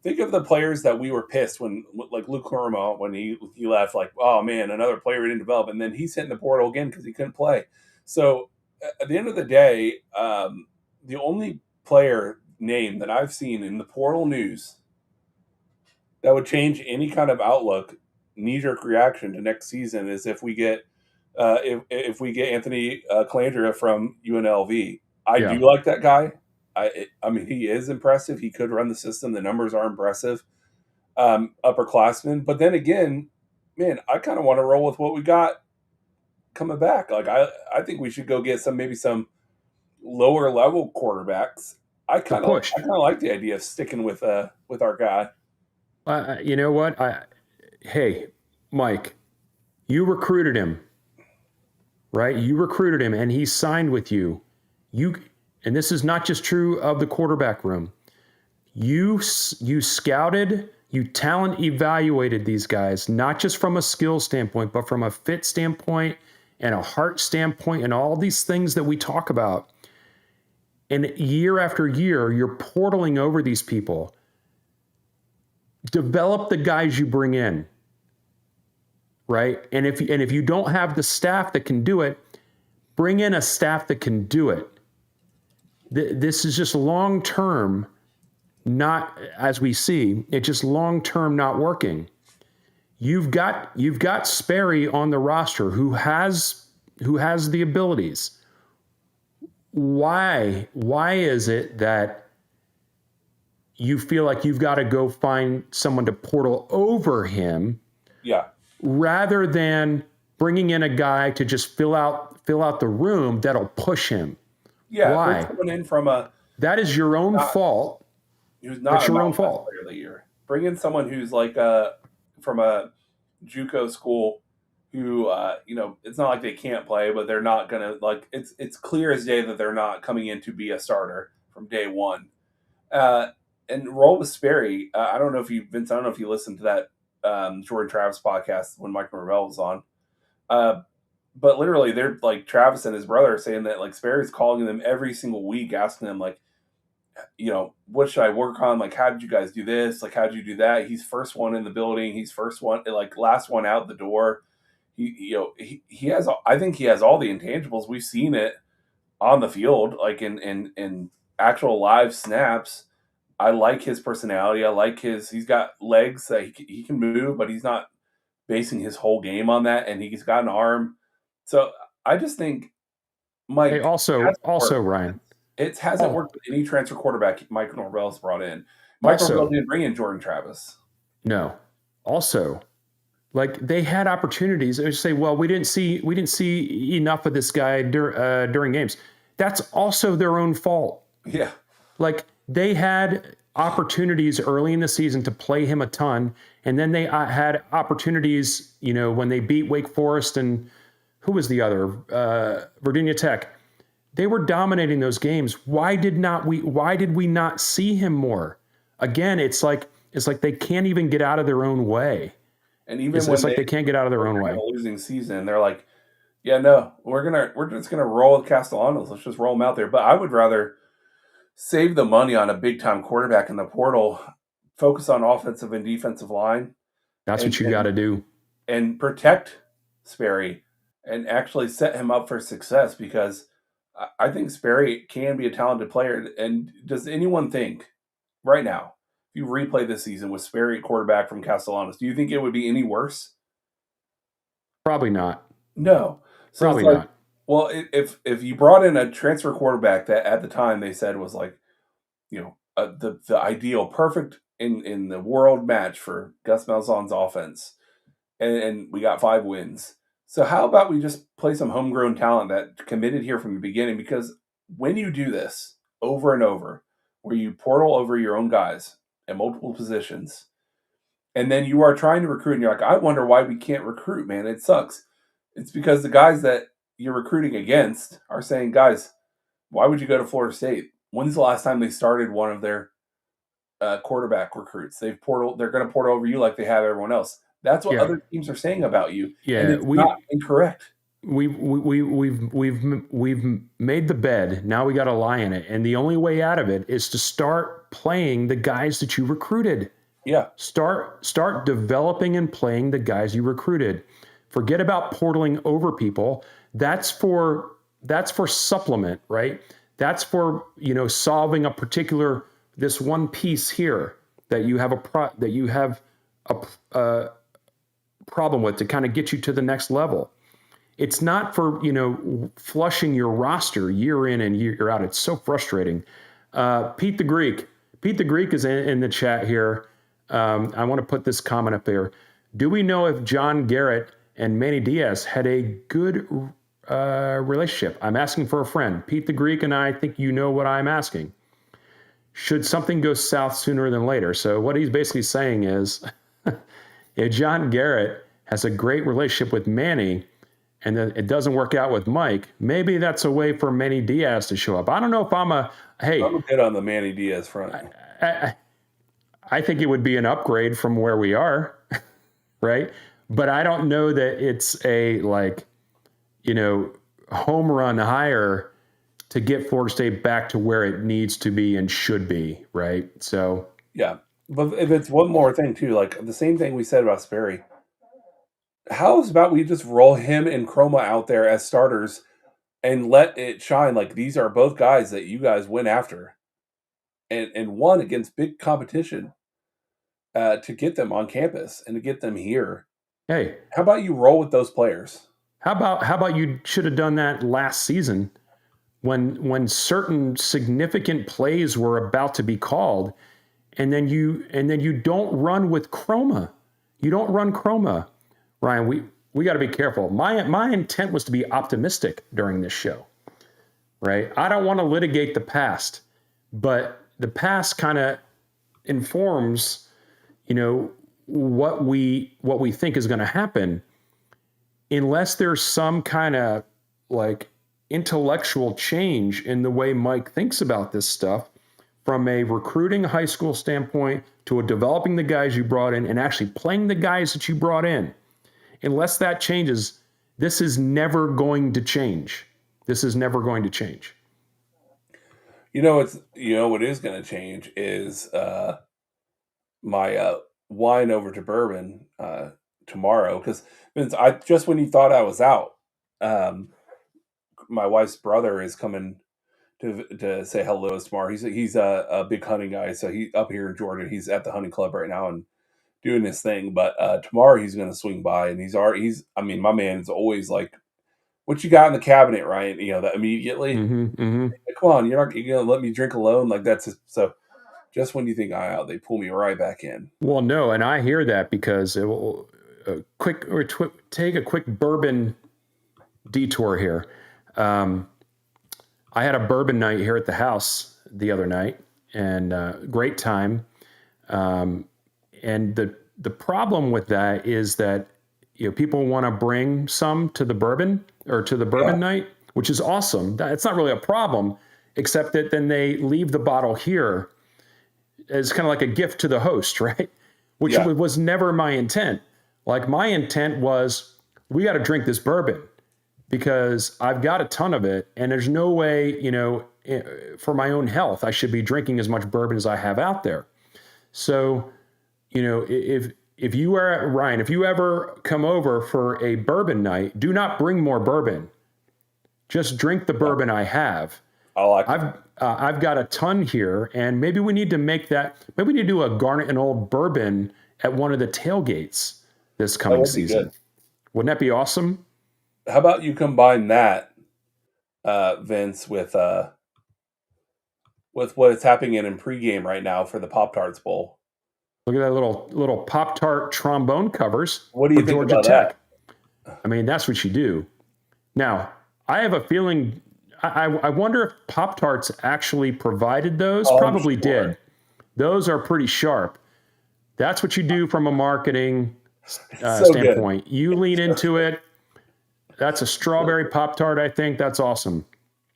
A: think of the players that we were pissed when, like Luke Horma, when he left. Like, oh man, another player we didn't develop, and then he's hitting the portal again because he couldn't play. So at the end of the day, the only player name that I've seen in the portal news that would change any kind of outlook, knee jerk reaction to next season is if we get if we get Anthony Calandria from UNLV. I do
B: yeah,
A: like that guy. I mean, he is impressive. He could run the system. The numbers are impressive. Upperclassmen, but then again, man, I kind of want to roll with what we got coming back. Like, I think we should go get maybe some lower level quarterbacks.
B: the push.
A: I kind of like the idea of sticking with our guy.
B: You know what? Hey, Mike, you recruited him, right? You recruited him, and he signed with you. And this is not just true of the quarterback room. You scouted, you talent evaluated these guys, not just from a skill standpoint, but from a fit standpoint and a heart standpoint, and all these things that we talk about. And year after year, you're portaling over these people. Develop the guys you bring in, right? And if you don't have the staff that can do it, bring in a staff that can do it. This is just long term, not, as we see, it's just long term not working. You've got Sperry on the roster who has the abilities. Why is it that you feel like you've got to go find someone to portal over him,
A: Yeah,
B: rather than bringing in a guy to just fill out the room that'll push him?
A: yeah. Bring
B: Why?
A: someone in from a
B: That is your own
A: not
B: fault.
A: who's
B: That's
A: not a
B: your own
A: Mountain West
B: fault.
A: player of the year. Bring in someone who's like from a JUCO school who it's not like they can't play, but they're not gonna like it's clear as day that they're not coming in to be a starter from day one. Uh, and roll with Sperry. I don't know if you Vince. I don't know if you listened to that Jordan Travis podcast when Mike Norvell was on. Uh, but literally, they're like Travis and his brother are saying that like Sperry's calling them every single week, asking them like, what should I work on? Like, how did you guys do this? Like, how did you do that? He's first one in the building. He's first one, like last one out the door. He has. I think he has all the intangibles. We've seen it on the field, like in actual live snaps. I like his personality. I like he's got legs that he can move, but he's not basing his whole game on that, and he's got an arm. So I just think
B: Hey,
A: Mike hasn't
B: also
A: worked.
B: Ryan.
A: It hasn't
B: Oh,
A: worked with any transfer quarterback Mike Norvell's brought in. Mike Norvell
B: also
A: didn't bring in Jordan Travis.
B: no. Also, like they had opportunities. They would say, "Well, we didn't see enough of this guy during games." That's also their own fault.
A: Yeah,
B: Like they had opportunities early in the season to play him a ton, and then they had opportunities, when they beat Wake Forest and who was the other? Virginia Tech. They were dominating those games. Why did we not see him more? Again, it's like they can't even get out of their own way.
A: and even
B: It's
A: when
B: like they can't get out of their
A: were
B: own
A: having
B: way.
A: a losing season, they're like, "Yeah, no, we're just gonna roll with Castellanos. Let's just roll him out there." But I would rather save the money on a big time quarterback in the portal, focus on offensive and defensive line,
B: That's
A: and
B: what you got
A: and
B: to do.
A: and protect Sperry and actually set him up for success because I think Sperry can be a talented player. And does anyone think right now, if you replay this season with Sperry at quarterback from Castellanos, do you think it would be any worse?
B: Probably not.
A: No. So it's
B: Probably
A: like,
B: not.
A: well, if you brought in a transfer quarterback that at the time they said was like, the ideal perfect in the world match for Gus Malzahn's offense, and we got 5 wins. So how about we just play some homegrown talent that committed here from the beginning? Because when you do this over and over, where you portal over your own guys at multiple positions, and then you are trying to recruit, and you're like, I wonder why we can't recruit, man. It sucks. It's because the guys that you're recruiting against are saying, guys, why would you go to Florida State? When's the last time they started one of their quarterback recruits? They're going to portal over you like they have everyone else. That's what
B: Yeah.
A: other teams are saying about you, and
B: Yeah.
A: it's not incorrect.
B: We've made the bed. Now we got to lie in it. And the only way out of it is to start playing the guys that you recruited.
A: Yeah,
B: Start developing and playing the guys you recruited. Forget about portaling over people. That's for supplement, right? That's for solving a particular this one piece here that you have a problem with to kind of get you to the next level. It's not for flushing your roster year in and year out. It's so frustrating. Pete the Greek. Pete the Greek is in the chat here. I want to put this comment up there. Do we know if John Garrett and Manny Diaz had a good relationship? I'm asking for a friend. Pete the Greek and I think you know what I'm asking. Should something go south sooner than later? So what he's basically saying is, if John Garrett has a great relationship with Manny, and then it doesn't work out with Mike, maybe that's a way for Manny Diaz to show up. I don't know if
A: I'm
B: hey,
A: a bit on the Manny Diaz front.
B: I, I think it would be an upgrade from where we are, right? But I don't know that it's a home run hire to get Florida State back to where it needs to be and should be, right? So
A: Yeah, but if it's one more thing too, like the same thing we said about Sperry. How's about we just roll him and Chroma out there as starters and let it shine? Like these are both guys that you guys went after and won against big competition to get them on campus and to get them here.
B: hey,
A: How about you roll with those players?
B: how about you should have done that last season when certain significant plays were about to be called, and then you don't run with Chroma. You don't run Chroma. Ryan, we got to be careful. My intent was to be optimistic during this show, right? I don't want to litigate the past, but the past kind of informs, what we think is going to happen, unless there's some kind of like intellectual change in the way Mike thinks about this stuff, from a recruiting high school standpoint to a developing the guys you brought in and actually playing the guys that you brought in. Unless that changes, this is never going to change. This is never going to change.
A: What is going to change is my wine over to bourbon tomorrow because I just when you thought I was out, my wife's brother is coming to say hello tomorrow. He's a big hunting guy, so he up here in Georgia. He's at the hunting club right now and doing his thing. But tomorrow he's going to swing by, and he's. I mean, my man's always like, "What you got in the cabinet, Ryan?" You know that immediately. Come on, you're not going to let me drink alone like that's so. Just when you think I'm out, they pull me right back in.
B: Well, no, and I hear that because it will take a quick bourbon detour here. I had a bourbon night here at the house the other night, and great time. And the problem with that is that people want to bring some to the bourbon or to the
A: Yeah,
B: bourbon night, which is awesome. It's not really a problem, except that then they leave the bottle here as kind of like a gift to the host, right? Which
A: yeah,
B: was never my intent. Like my intent was, we got to drink this bourbon because I've got a ton of it, and there's no way, for my own health, I should be drinking as much bourbon as I have out there. So, if you are Ryan, if you ever come over for a bourbon night, do not bring more bourbon. Just drink the
A: yeah.
B: bourbon I have.
A: I like it.
B: I've got a ton here, and maybe we need to make that. Maybe we need to do a Garnet and Old bourbon at one of the tailgates this
A: That
B: coming
A: would be good.
B: season. Wouldn't that be awesome?
A: How about you combine that, Vince, with what is happening in pregame right now for the Pop Tarts Bowl?
B: Look at that little Pop Tart trombone covers
A: What do
B: for
A: you think
B: Georgia
A: about that?
B: Tech. I mean, that's what you do. Now, I have a feeling. I wonder if Pop Tarts actually provided those.
A: Oh, I'm
B: Probably
A: sure.
B: did. Those are pretty sharp. That's what you do from a marketing
A: So good.
B: standpoint. You lean
A: So
B: into
A: good.
B: it. That's a strawberry Pop Tart. I think that's awesome.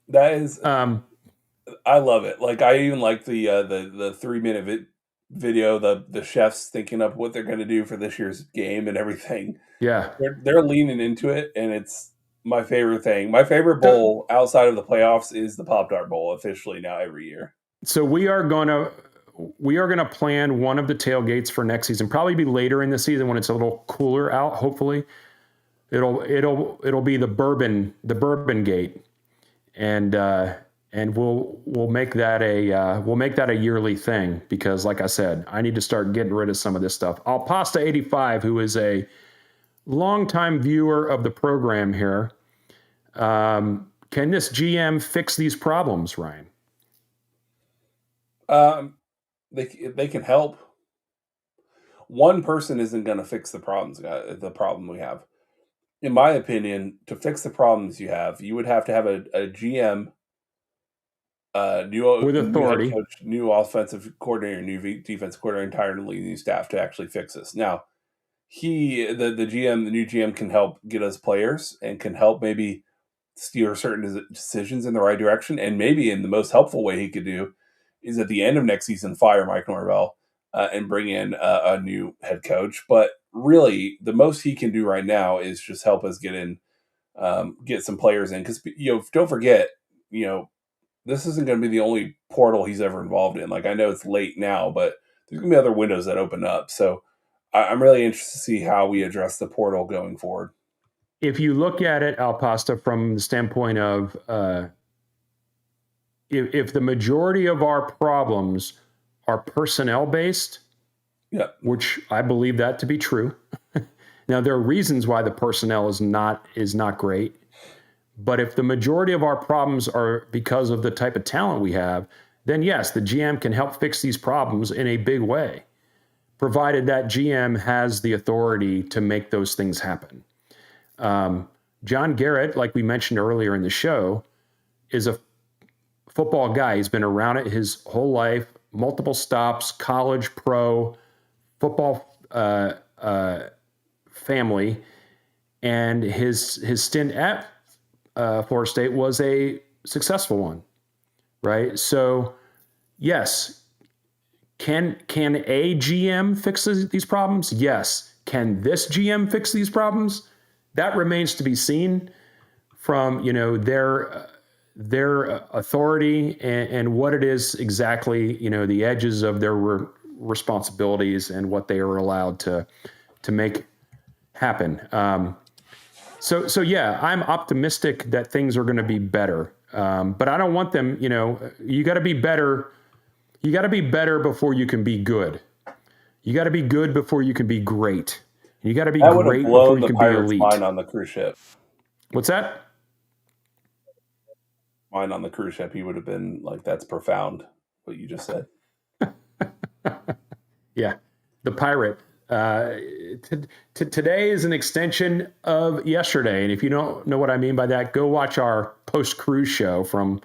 A: That is,
B: Um,
A: I love it. Like I even like the 3 minute video, the chefs thinking up what they're going to do for this year's game and everything.
B: yeah.
A: They're leaning into it, and it's my favorite thing. My favorite
B: So,
A: bowl outside of the playoffs is the Pop Tart Bowl officially now every year.
B: so we are gonna plan one of the tailgates for next season. Probably be later in the season when it's a little cooler out. Hopefully, it'll be the bourbon gate, and we'll make that a yearly thing because, like I said, I need to start getting rid of some of this stuff. Al Pasta 85, who is a longtime viewer of the program here, can this GM fix these problems, Ryan?
A: Um, they can help. One person isn't going to fix the problem we have. In my opinion, to fix the problems you have, you would have to have a GM,
B: With
A: new head
B: authority.
A: coach, new offensive coordinator, defense coordinator, entirely new staff to actually fix this. Now, the new GM can help get us players and can help maybe steer certain decisions in the right direction. And maybe in the most helpful way he could do is at the end of next season, fire Mike Norvell and bring in a new head coach. But really, the most he can do right now is just help us get some players in. Because, don't forget, you know, this isn't going to be the only portal he's ever involved in. Like, I know it's late now, but there's going to be other windows that open up. So I'm really interested to see how we address the portal going forward.
B: If you look at it, Al Pasta, from the standpoint of if the majority of our problems are personnel based,
A: Yeah.
B: which I believe that to be true. Now there are reasons why the personnel is not great, but if the majority of our problems are because of the type of talent we have, then yes, the GM can help fix these problems in a big way, provided that GM has the authority to make those things happen. John Garrett, like we mentioned earlier in the show, is a football guy. He's been around it his whole life, multiple stops, college, pro, football family, and his stint at Florida State was a successful one, right? So, yes, can a GM fix these problems? Yes. Can this GM fix these problems? That remains to be seen from their authority and what it is exactly, the edges of their responsibilities and what they are allowed to make happen. So yeah, I'm optimistic that things are going to be better. But I don't want them. You got to be better. You got to be better before you can be good. You got to be good before you can be great. You got to be
A: That would have
B: great before
A: blown
B: you
A: the
B: can be
A: Pirates' mind
B: elite.
A: on the cruise ship.
B: What's that?
A: Mind on the cruise ship, he would have been like, "That's profound." What you just said.
B: Yeah, the pirate. Today is an extension of yesterday, and if you don't know what I mean by that, go watch our post cruise show from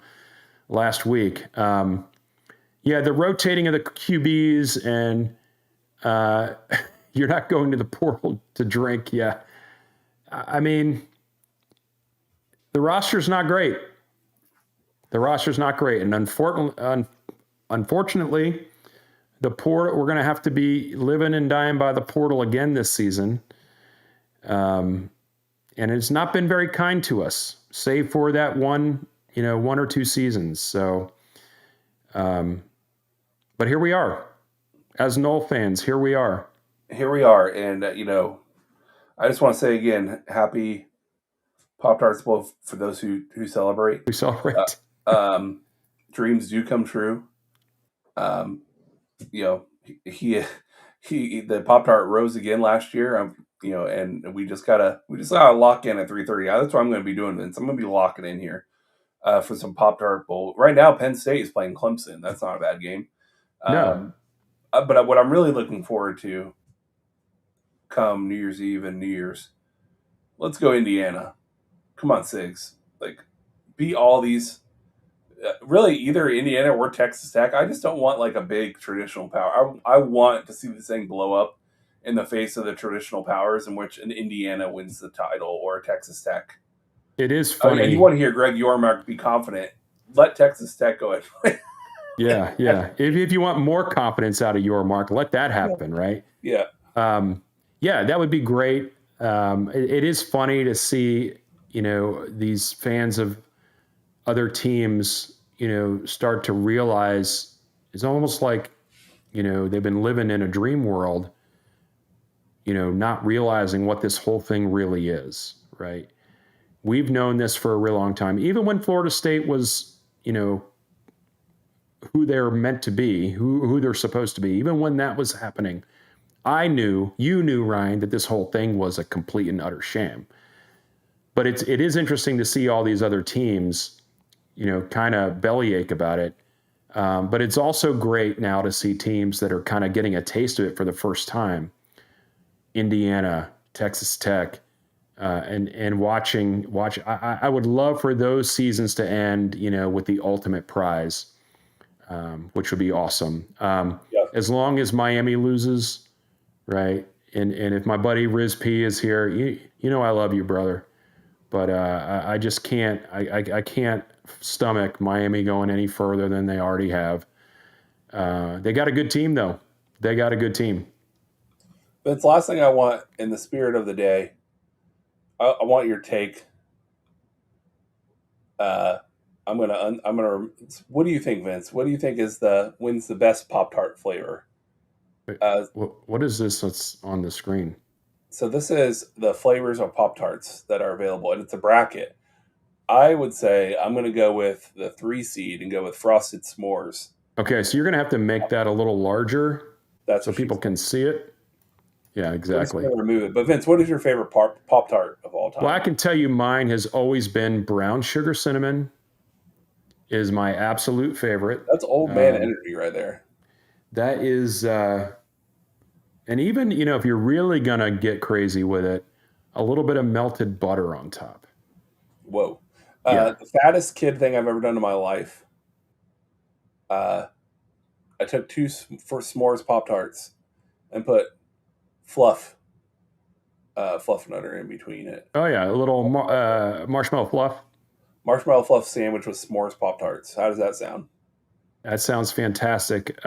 B: last week. Yeah, the rotating of the QBs, and you're not going to the portal to drink. Yeah, I mean, the roster's not great. The roster's not great, and unfortunately, the portal, we're going to have to be living and dying by the portal again this season. And it's not been very kind to us, save for that one or two seasons. So, but here we are, as Nole fans. Here we are.
A: Here we are, and I just want to say again, happy Pop Tarts Bowl for those who celebrate.
B: We celebrate.
A: Dreams do come true. Um, he the Pop Tart rose again last year. And we just gotta lock in at 3:30. That's what I'm going to be doing. Vince. I'm going to be locking in here for some Pop Tart Bowl. Right now, Penn State is playing Clemson. That's not a bad game.
B: No.
A: But what I'm really looking forward to come New Year's Eve and New Year's, let's go Indiana. Come on, Sigs. Like, beat all these. Really, either Indiana or Texas Tech. I just don't want like a big traditional power. I want to see this thing blow up in the face of the traditional powers, in which an Indiana wins the title or a Texas Tech.
B: It is funny.
A: And you want to hear Greg Yormark be confident. Let Texas Tech go ahead.
B: Yeah. If you want more confidence out of Yormark, let that happen, right?
A: Yeah.
B: Yeah, that would be great. It is funny to see, these fans of other teams, start to realize it's almost like, they've been living in a dream world, not realizing what this whole thing really is, right? We've known this for a real long time. Even when Florida State was, who they're meant to be, who they're supposed to be, even when that was happening, you knew, Ryan, that this whole thing was a complete and utter sham. But it is interesting to see all these other teams, kind of bellyache about it. But it's also great now to see teams that are kind of getting a taste of it for the first time. Indiana, Texas Tech, and watch. I would love for those seasons to end, with the ultimate prize, which would be awesome. As long as Miami loses, right? And if my buddy Riz P is here, I love you, brother. But I just can't. I can't stomach Miami going any further than they already have. They got a good team, though. They got a good team.
A: But it's the last thing I want in the spirit of the day. I want your take. I'm gonna. What do you think, Vince? What do you think wins the best Pop Tart flavor?
B: What is this that's on the screen?
A: So this is the flavors of Pop Tarts that are available, and it's a bracket. I would say I'm going to go with the 3 seed and go with Frosted S'mores.
B: Okay, so you're going to have to make that a little larger so people can see it. Yeah, exactly.
A: We're just going to remove it. But Vince, what is your favorite Pop Tart of all time?
B: Well, I can tell you mine has always been brown sugar cinnamon is my absolute favorite.
A: That's old man energy right there.
B: That is, and even, if you're really going to get crazy with it, a little bit of melted butter on top.
A: Whoa. The fattest kid thing I've ever done in my life. I took 2 for s'mores Pop Tarts and put fluff nutter in between it.
B: Oh yeah, a little marshmallow fluff.
A: Marshmallow fluff sandwich with s'mores Pop Tarts. How does that sound?
B: That sounds fantastic.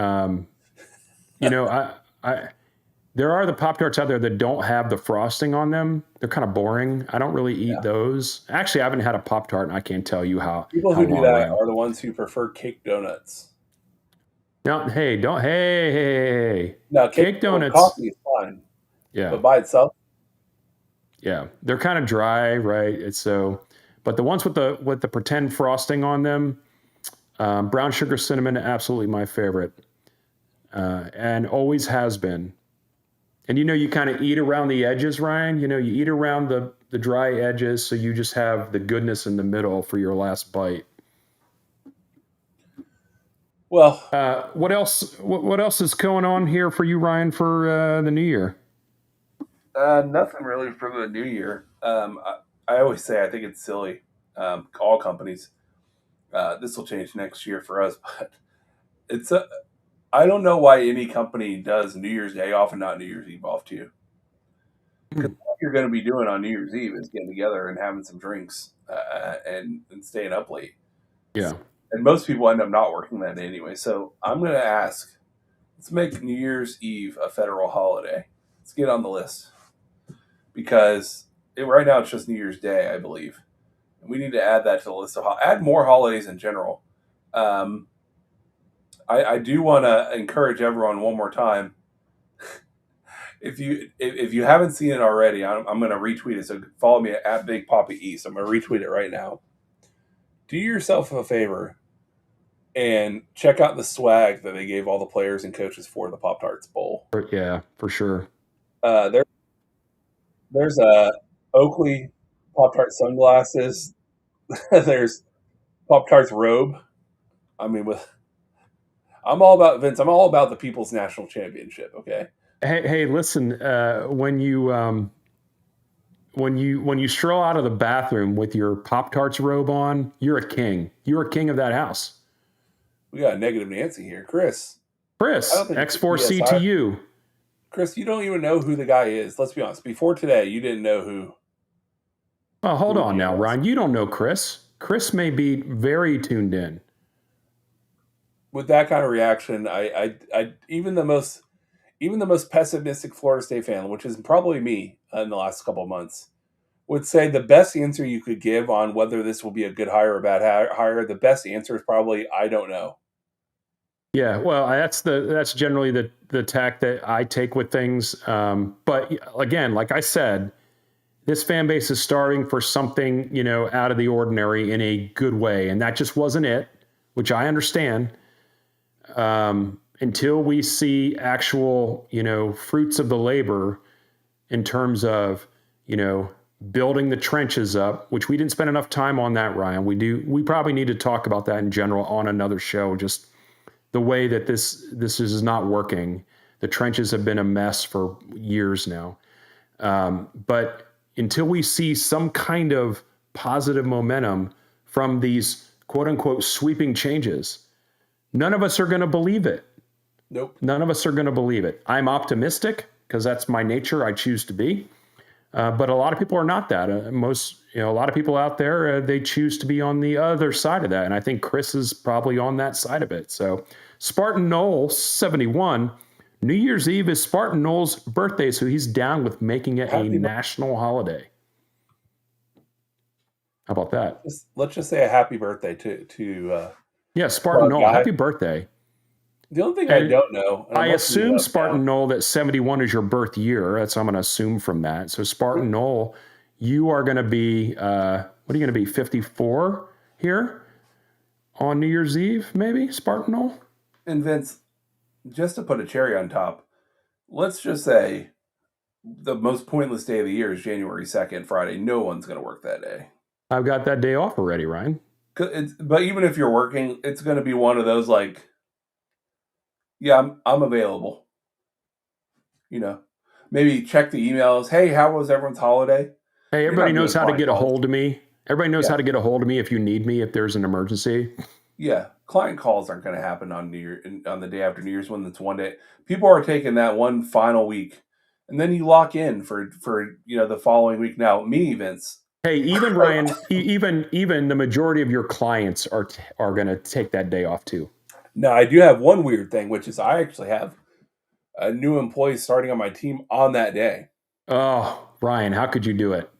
B: There are the Pop Tarts out there that don't have the frosting on them. They're kind of boring. I don't really eat those. Actually, I haven't had a Pop Tart, and I can't tell you how.
A: People who do that are the ones who prefer cake donuts.
B: No, hey.
A: No,
B: cake donuts.
A: Coffee is fine.
B: Yeah.
A: But by itself?
B: Yeah. They're kind of dry, right? But the ones with the pretend frosting on them, brown sugar cinnamon, absolutely my favorite, and always has been. And you kind of eat around the edges, Ryan. You eat around the dry edges, so you just have the goodness in the middle for your last bite.
A: Well,
B: What else? What else is going on here for you, Ryan, for the new year?
A: nothing really for the new year. I always say I think it's silly. All companies. This will change next year for us, but it's a. I don't know why any company does New Year's Day off and not New Year's Eve off too. Because
B: Hmm.
A: what you're going to be doing on New Year's Eve is getting together and having some drinks and staying up late.
B: Yeah.
A: And most people end up not working that day anyway. So I'm going to ask, let's make New Year's Eve a federal holiday. Let's get on the list because right now it's just New Year's Day, I believe. And we need to add that to the list of add more holidays in general. Um, I do want to encourage everyone one more time. If you haven't seen it already, I'm going to retweet it. So follow me at Big Poppy East. I'm going to retweet it right now. Do yourself a favor and check out the swag that they gave all the players and coaches for the Pop Tarts Bowl.
B: Yeah, for sure.
A: Uh, there, there's a Oakley Pop Tart sunglasses. There's Pop Tarts robe. I mean, with I'm all about Vince. I'm all about the People's National Championship. Okay.
B: Hey, listen. When you stroll out of the bathroom with your Pop Tarts robe on, you're a king. You're a king of that house.
A: We got a negative Nancy here, Chris. I don't
B: Chris,
A: think
B: X4C to
A: PSI.
B: you.
A: Chris, you don't even know who the guy is. Let's be honest. Before today, you didn't know
B: Oh, hold
A: who
B: on
A: he
B: now,
A: was.
B: Ryan. You don't know Chris. Chris may be very tuned in.
A: With that kind of reaction, I even the most pessimistic Florida State fan, which is probably me in the last couple of months, would say the best answer you could give on whether this will be a good hire or a bad hire. The best answer is probably I don't know.
B: Yeah, well, that's generally the tack that I take with things. But again, like I said, this fan base is starting for something out of the ordinary in a good way, and that just wasn't it, which I understand. Until we see actual fruits of the labor in terms of building the trenches up, which we didn't spend enough time on that, Ryan. We probably need to talk about that in general on another show. Just the way that this is not working. The trenches have been a mess for years now. But until we see some kind of positive momentum from these quote unquote sweeping changes, none of us are going to believe it.
A: Nope.
B: None of us are going to believe it. I'm optimistic because that's my nature. I choose to be. But a lot of people are not that. A lot of people out there, they choose to be on the other side of that. And I think Chris is probably on that side of it. So Spartan Noles, 71. New Year's Eve is Spartan Noles' birthday, so he's down with making it a
A: Happy.
B: national holiday. How about that?
A: Let's just say a happy birthday
B: Yeah, Spartan
A: Bug
B: Knoll,
A: guy.
B: happy birthday.
A: The only thing I
B: And
A: don't know, and
B: I
A: I'm looking it
B: assume,
A: up now.
B: Spartan Knoll, that 71 is your birth year. That's what I'm going to assume from that. So, Spartan Knoll, you are going to be, what are you going to be, 54 here on New Year's Eve, maybe, Spartan Knoll?
A: And Vince, just to put a cherry on top, let's just say the most pointless day of the year is January 2nd, Friday. No one's going to work that day.
B: I've got that day off already, Ryan.
A: But even if you're working, it's going to be one of those like, yeah, I'm available. Maybe check the emails. Hey, how was everyone's holiday?
B: Hey,
A: You're
B: everybody
A: not
B: knows
A: doing
B: how to
A: client
B: get a
A: calls.
B: hold of me. Everybody knows
A: Yeah,
B: how to get a hold of me if you need me, if there's an emergency.
A: yeah. Client calls aren't going to happen on New Year on the day after New Year's when it's one day. People are taking that one final week, and then you lock in for the following week. Now, me, Vince.
B: Hey, even Ryan, even the majority of your clients are going to take that day off too.
A: Now, I do have one weird thing, which is I actually have a new employee starting on my team on that day.
B: Oh, Ryan, how could you do it?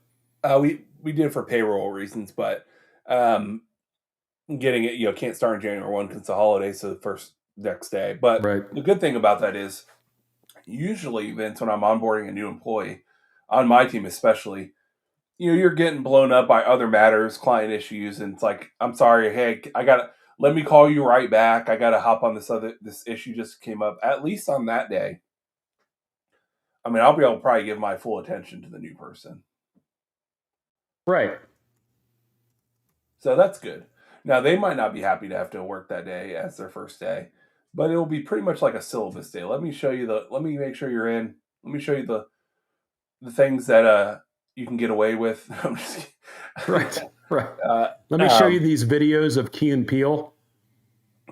A: We did it for payroll reasons, but um, getting it can't start on January 1 because it's a holiday, so the first next day. But
B: Right.
A: the good thing about that is usually, Vince, when I'm onboarding a new employee on my team, especially, you're getting blown up by other matters, client issues, and it's like, I'm sorry, hey, I gotta let me call you right back. I gotta hop on this issue just came up. At least on that day, I mean, I'll be able to probably give my full attention to the new person.
B: Right.
A: So that's good. Now they might not be happy to have to work that day as their first day, but it'll be pretty much like a syllabus day. Let me make sure you're in. Let me show you the things that you can get away with. I'm just
B: Right. Right.
A: uh,
B: Let me show you
A: um,
B: these videos of Key and Peele.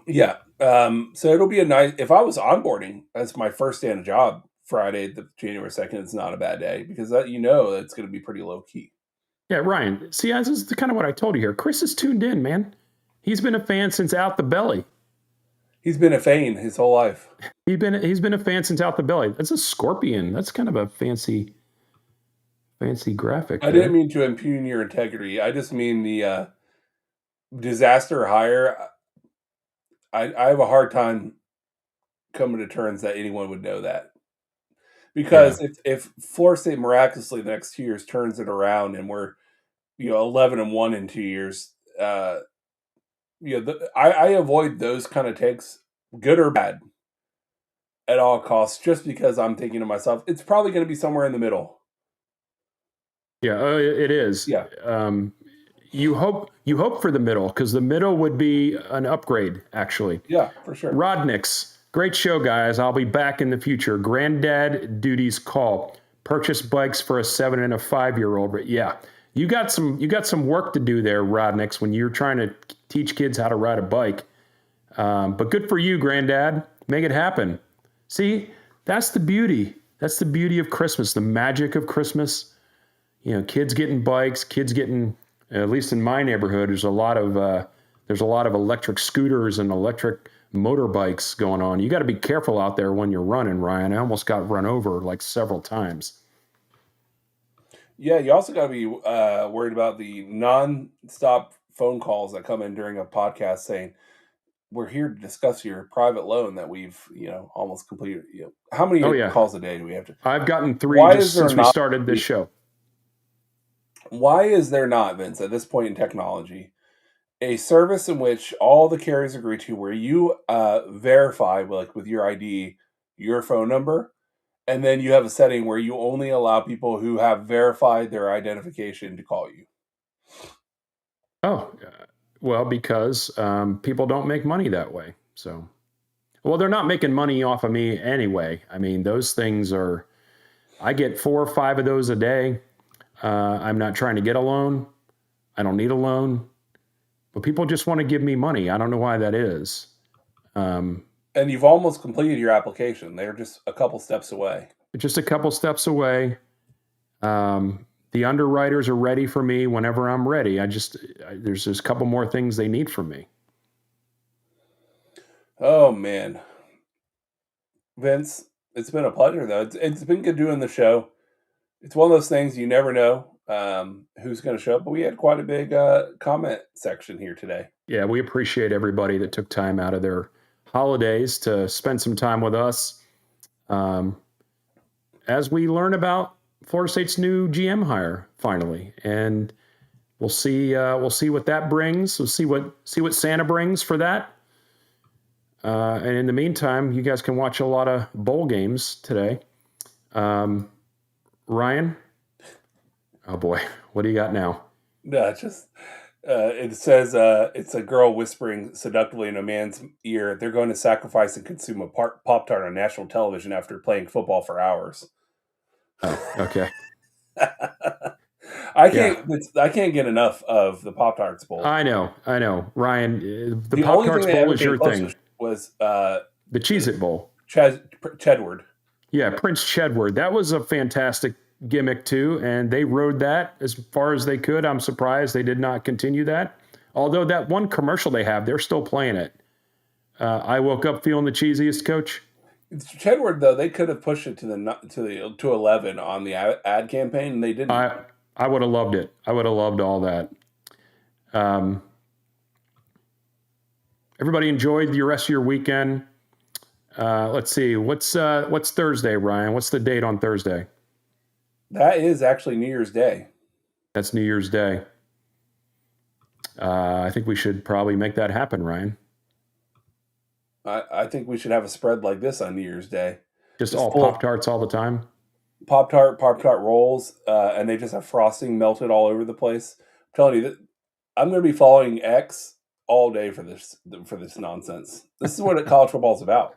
A: yeah. So it'll be a nice if I was onboarding as my first day on a job Friday, the January 2nd, it's not a bad day because that that's going to be pretty low key.
B: Yeah, Ryan. See, this is kind of what I told you here. Chris is tuned in, man. He's been a fan since Out the Belly.
A: He's been a fan his whole life.
B: He's been a fan since Out the Belly. That's a scorpion. That's kind of a fancy graphic
A: I didn't
B: there.
A: mean to impugn your integrity. I just mean the disaster hire. I have a hard time coming to terms that anyone would know that
B: Yeah.
A: because if Florida State miraculously the next 2 years turns it around and we're 11-1 in 2 years, I avoid those kind of takes, good or bad, at all costs, just because I'm thinking to myself, it's probably going to be somewhere in the middle.
B: Yeah, it is.
A: Yeah,
B: You hope for the middle because the middle would be an upgrade, actually.
A: yeah, for sure.
B: Rodniks, great show, guys. I'll be back in the future. Granddad duties call. Purchase bikes for a 7 and a 5-year-old. But yeah, you got some work to do there, Rodniks, when you're trying to teach kids how to ride a bike. But good for you, Granddad. Make it happen. See, that's the beauty. That's the beauty of Christmas, the magic of Christmas. Kids getting bikes, kids getting, at least in my neighborhood, there's a lot of electric scooters and electric motorbikes going on. You got to be careful out there when you're running, Ryan. I almost got run over like several times.
A: Yeah, you also got to be worried about the non-stop phone calls that come in during a podcast saying, "We're here to discuss your private loan that we've almost completed." How
B: Oh
A: many
B: yeah,
A: calls a day do we have to?
B: I've gotten three
A: Why is
B: just
A: there
B: since we
A: not?
B: started this show.
A: Why is there not, Vince, at this point in technology, a service in which all the carriers agree to, where you verify, like with your ID, your phone number, and then you have a setting where you only allow people who have verified their identification to call you?
B: Oh, well, because people don't make money that way. So, well, they're not making money off of me anyway. I mean, those things are. I get 4 or 5 of those a day. I'm not trying to get a loan. I don't need a loan, but people just want to give me money. I don't know why that is. Um,
A: And you've almost completed your application. They're just a couple steps away.
B: just a couple steps away. The underwriters are ready for me whenever I'm ready. There's just a couple more things they need from me.
A: Oh man, Vince, it's been a pleasure though. It's been good doing the show. It's one of those things you never know who's going to show up, but we had quite a big comment section here today.
B: Yeah, we appreciate everybody that took time out of their holidays to spend some time with us um, as we learn about Florida State's new GM hire finally, and we'll see what that brings. We'll see what Santa brings for that. And in the meantime, you guys can watch a lot of bowl games today. Um, Ryan, oh boy, what do you got now?
A: No, it's just it says it's a girl whispering seductively in a man's ear. They're going to sacrifice and consume a Pop Tart on national television after playing football for hours.
B: Oh, okay, yeah,
A: I can't get enough of the Pop Tarts Bowl.
B: I know, Ryan. The
A: The
B: Pop
A: only thing
B: Tarts
A: that
B: Bowl
A: ever
B: is
A: came
B: your
A: close
B: thing.
A: was
B: The Cheez It Bowl.
A: Chedward.
B: Yeah, Prince Chedward. That was a fantastic gimmick too, and they rode that as far as they could. I'm surprised they did not continue that. Although that one commercial they have, they're still playing it. I woke up feeling the cheesiest, coach.
A: Chedward though, they could have pushed it to 11 on the ad campaign, and they didn't.
B: I would have loved it. I would have loved all that. Um, Everybody enjoyed the rest of your weekend. Let's see. What's Thursday, Ryan? What's the date on Thursday?
A: That is actually New Year's Day.
B: That's New Year's Day. I think we should probably make that happen, Ryan.
A: I think we should have a spread like this on New Year's Day.
B: Just
A: Just
B: all
A: full of
B: Pop Tarts all the time.
A: Pop Tart rolls, and they just have frosting melted all over the place. I'm telling you that I'm going to be following X all day for this nonsense. This is what college football is about.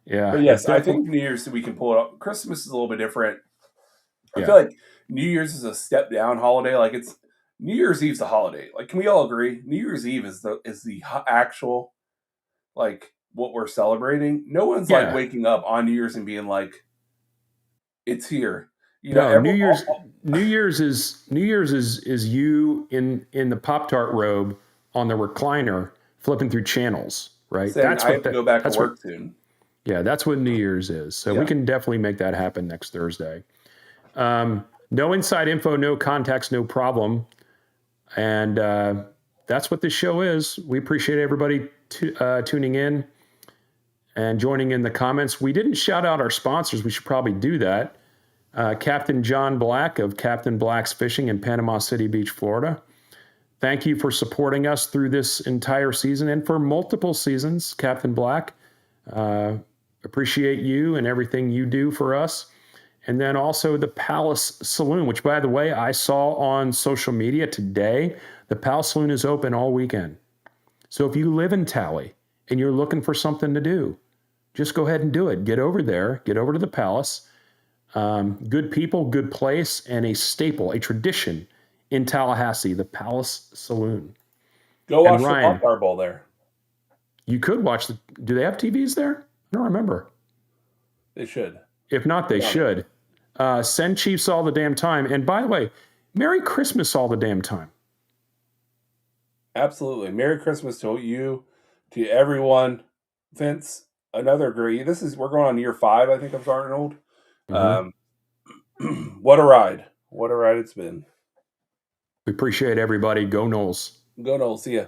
B: Yeah,
A: But
B: it
A: yes, I
B: definitely.
A: think New Year's we can pull it up. Christmas is a little bit different. I feel
B: Yeah,
A: like New Year's is a step down holiday. Like it's New Year's Eve's a holiday. Like, can we all agree? New Year's Eve is the actual like what we're celebrating. No one's like
B: yeah.
A: waking up on New Year's and being like, "It's here." You know,
B: No,
A: everyone.
B: New Year's is you in the Pop Tart robe on the recliner flipping through channels, right?
A: Saying
B: That's
A: I
B: what
A: have to go back to
B: that's what
A: work soon.
B: yeah, that's what New Year's is. So we
A: Yeah.
B: can definitely make that happen next Thursday. No inside info, no contacts, no problem. And that's what this show is. We appreciate everybody tuning in and joining in the comments. We didn't shout out our sponsors. We should probably do that. Captain John Black of Captain Black's Fishing in Panama City Beach, Florida. Thank you for supporting us through this entire season and for multiple seasons, Captain Black. Appreciate you and everything you do for us. And then also the Palace Saloon, which, by the way, I saw on social media today. The Palace Saloon is open all weekend. So if you live in Tally and you're looking for something to do, just go ahead and do it. Get over there, get over to the Palace. Good people, good place, and a staple, a tradition in Tallahassee, the Palace Saloon.
A: Go
B: And
A: watch the
B: Ryan,
A: Pop Tart Bowl there.
B: you could watch the. Do they have TVs there? I don't remember.
A: They should.
B: If not, they
A: Get on it.
B: should. Send Chiefs all the damn time. And by the way, Merry Christmas all the damn time.
A: Absolutely. Merry Christmas to you, to everyone. Vince, another great. We're going on year 5, I think, of Garnet.
B: Mm-hmm.
A: What a ride! What a ride it's been.
B: We appreciate everybody. Go Noles.
A: Go Noles. See ya.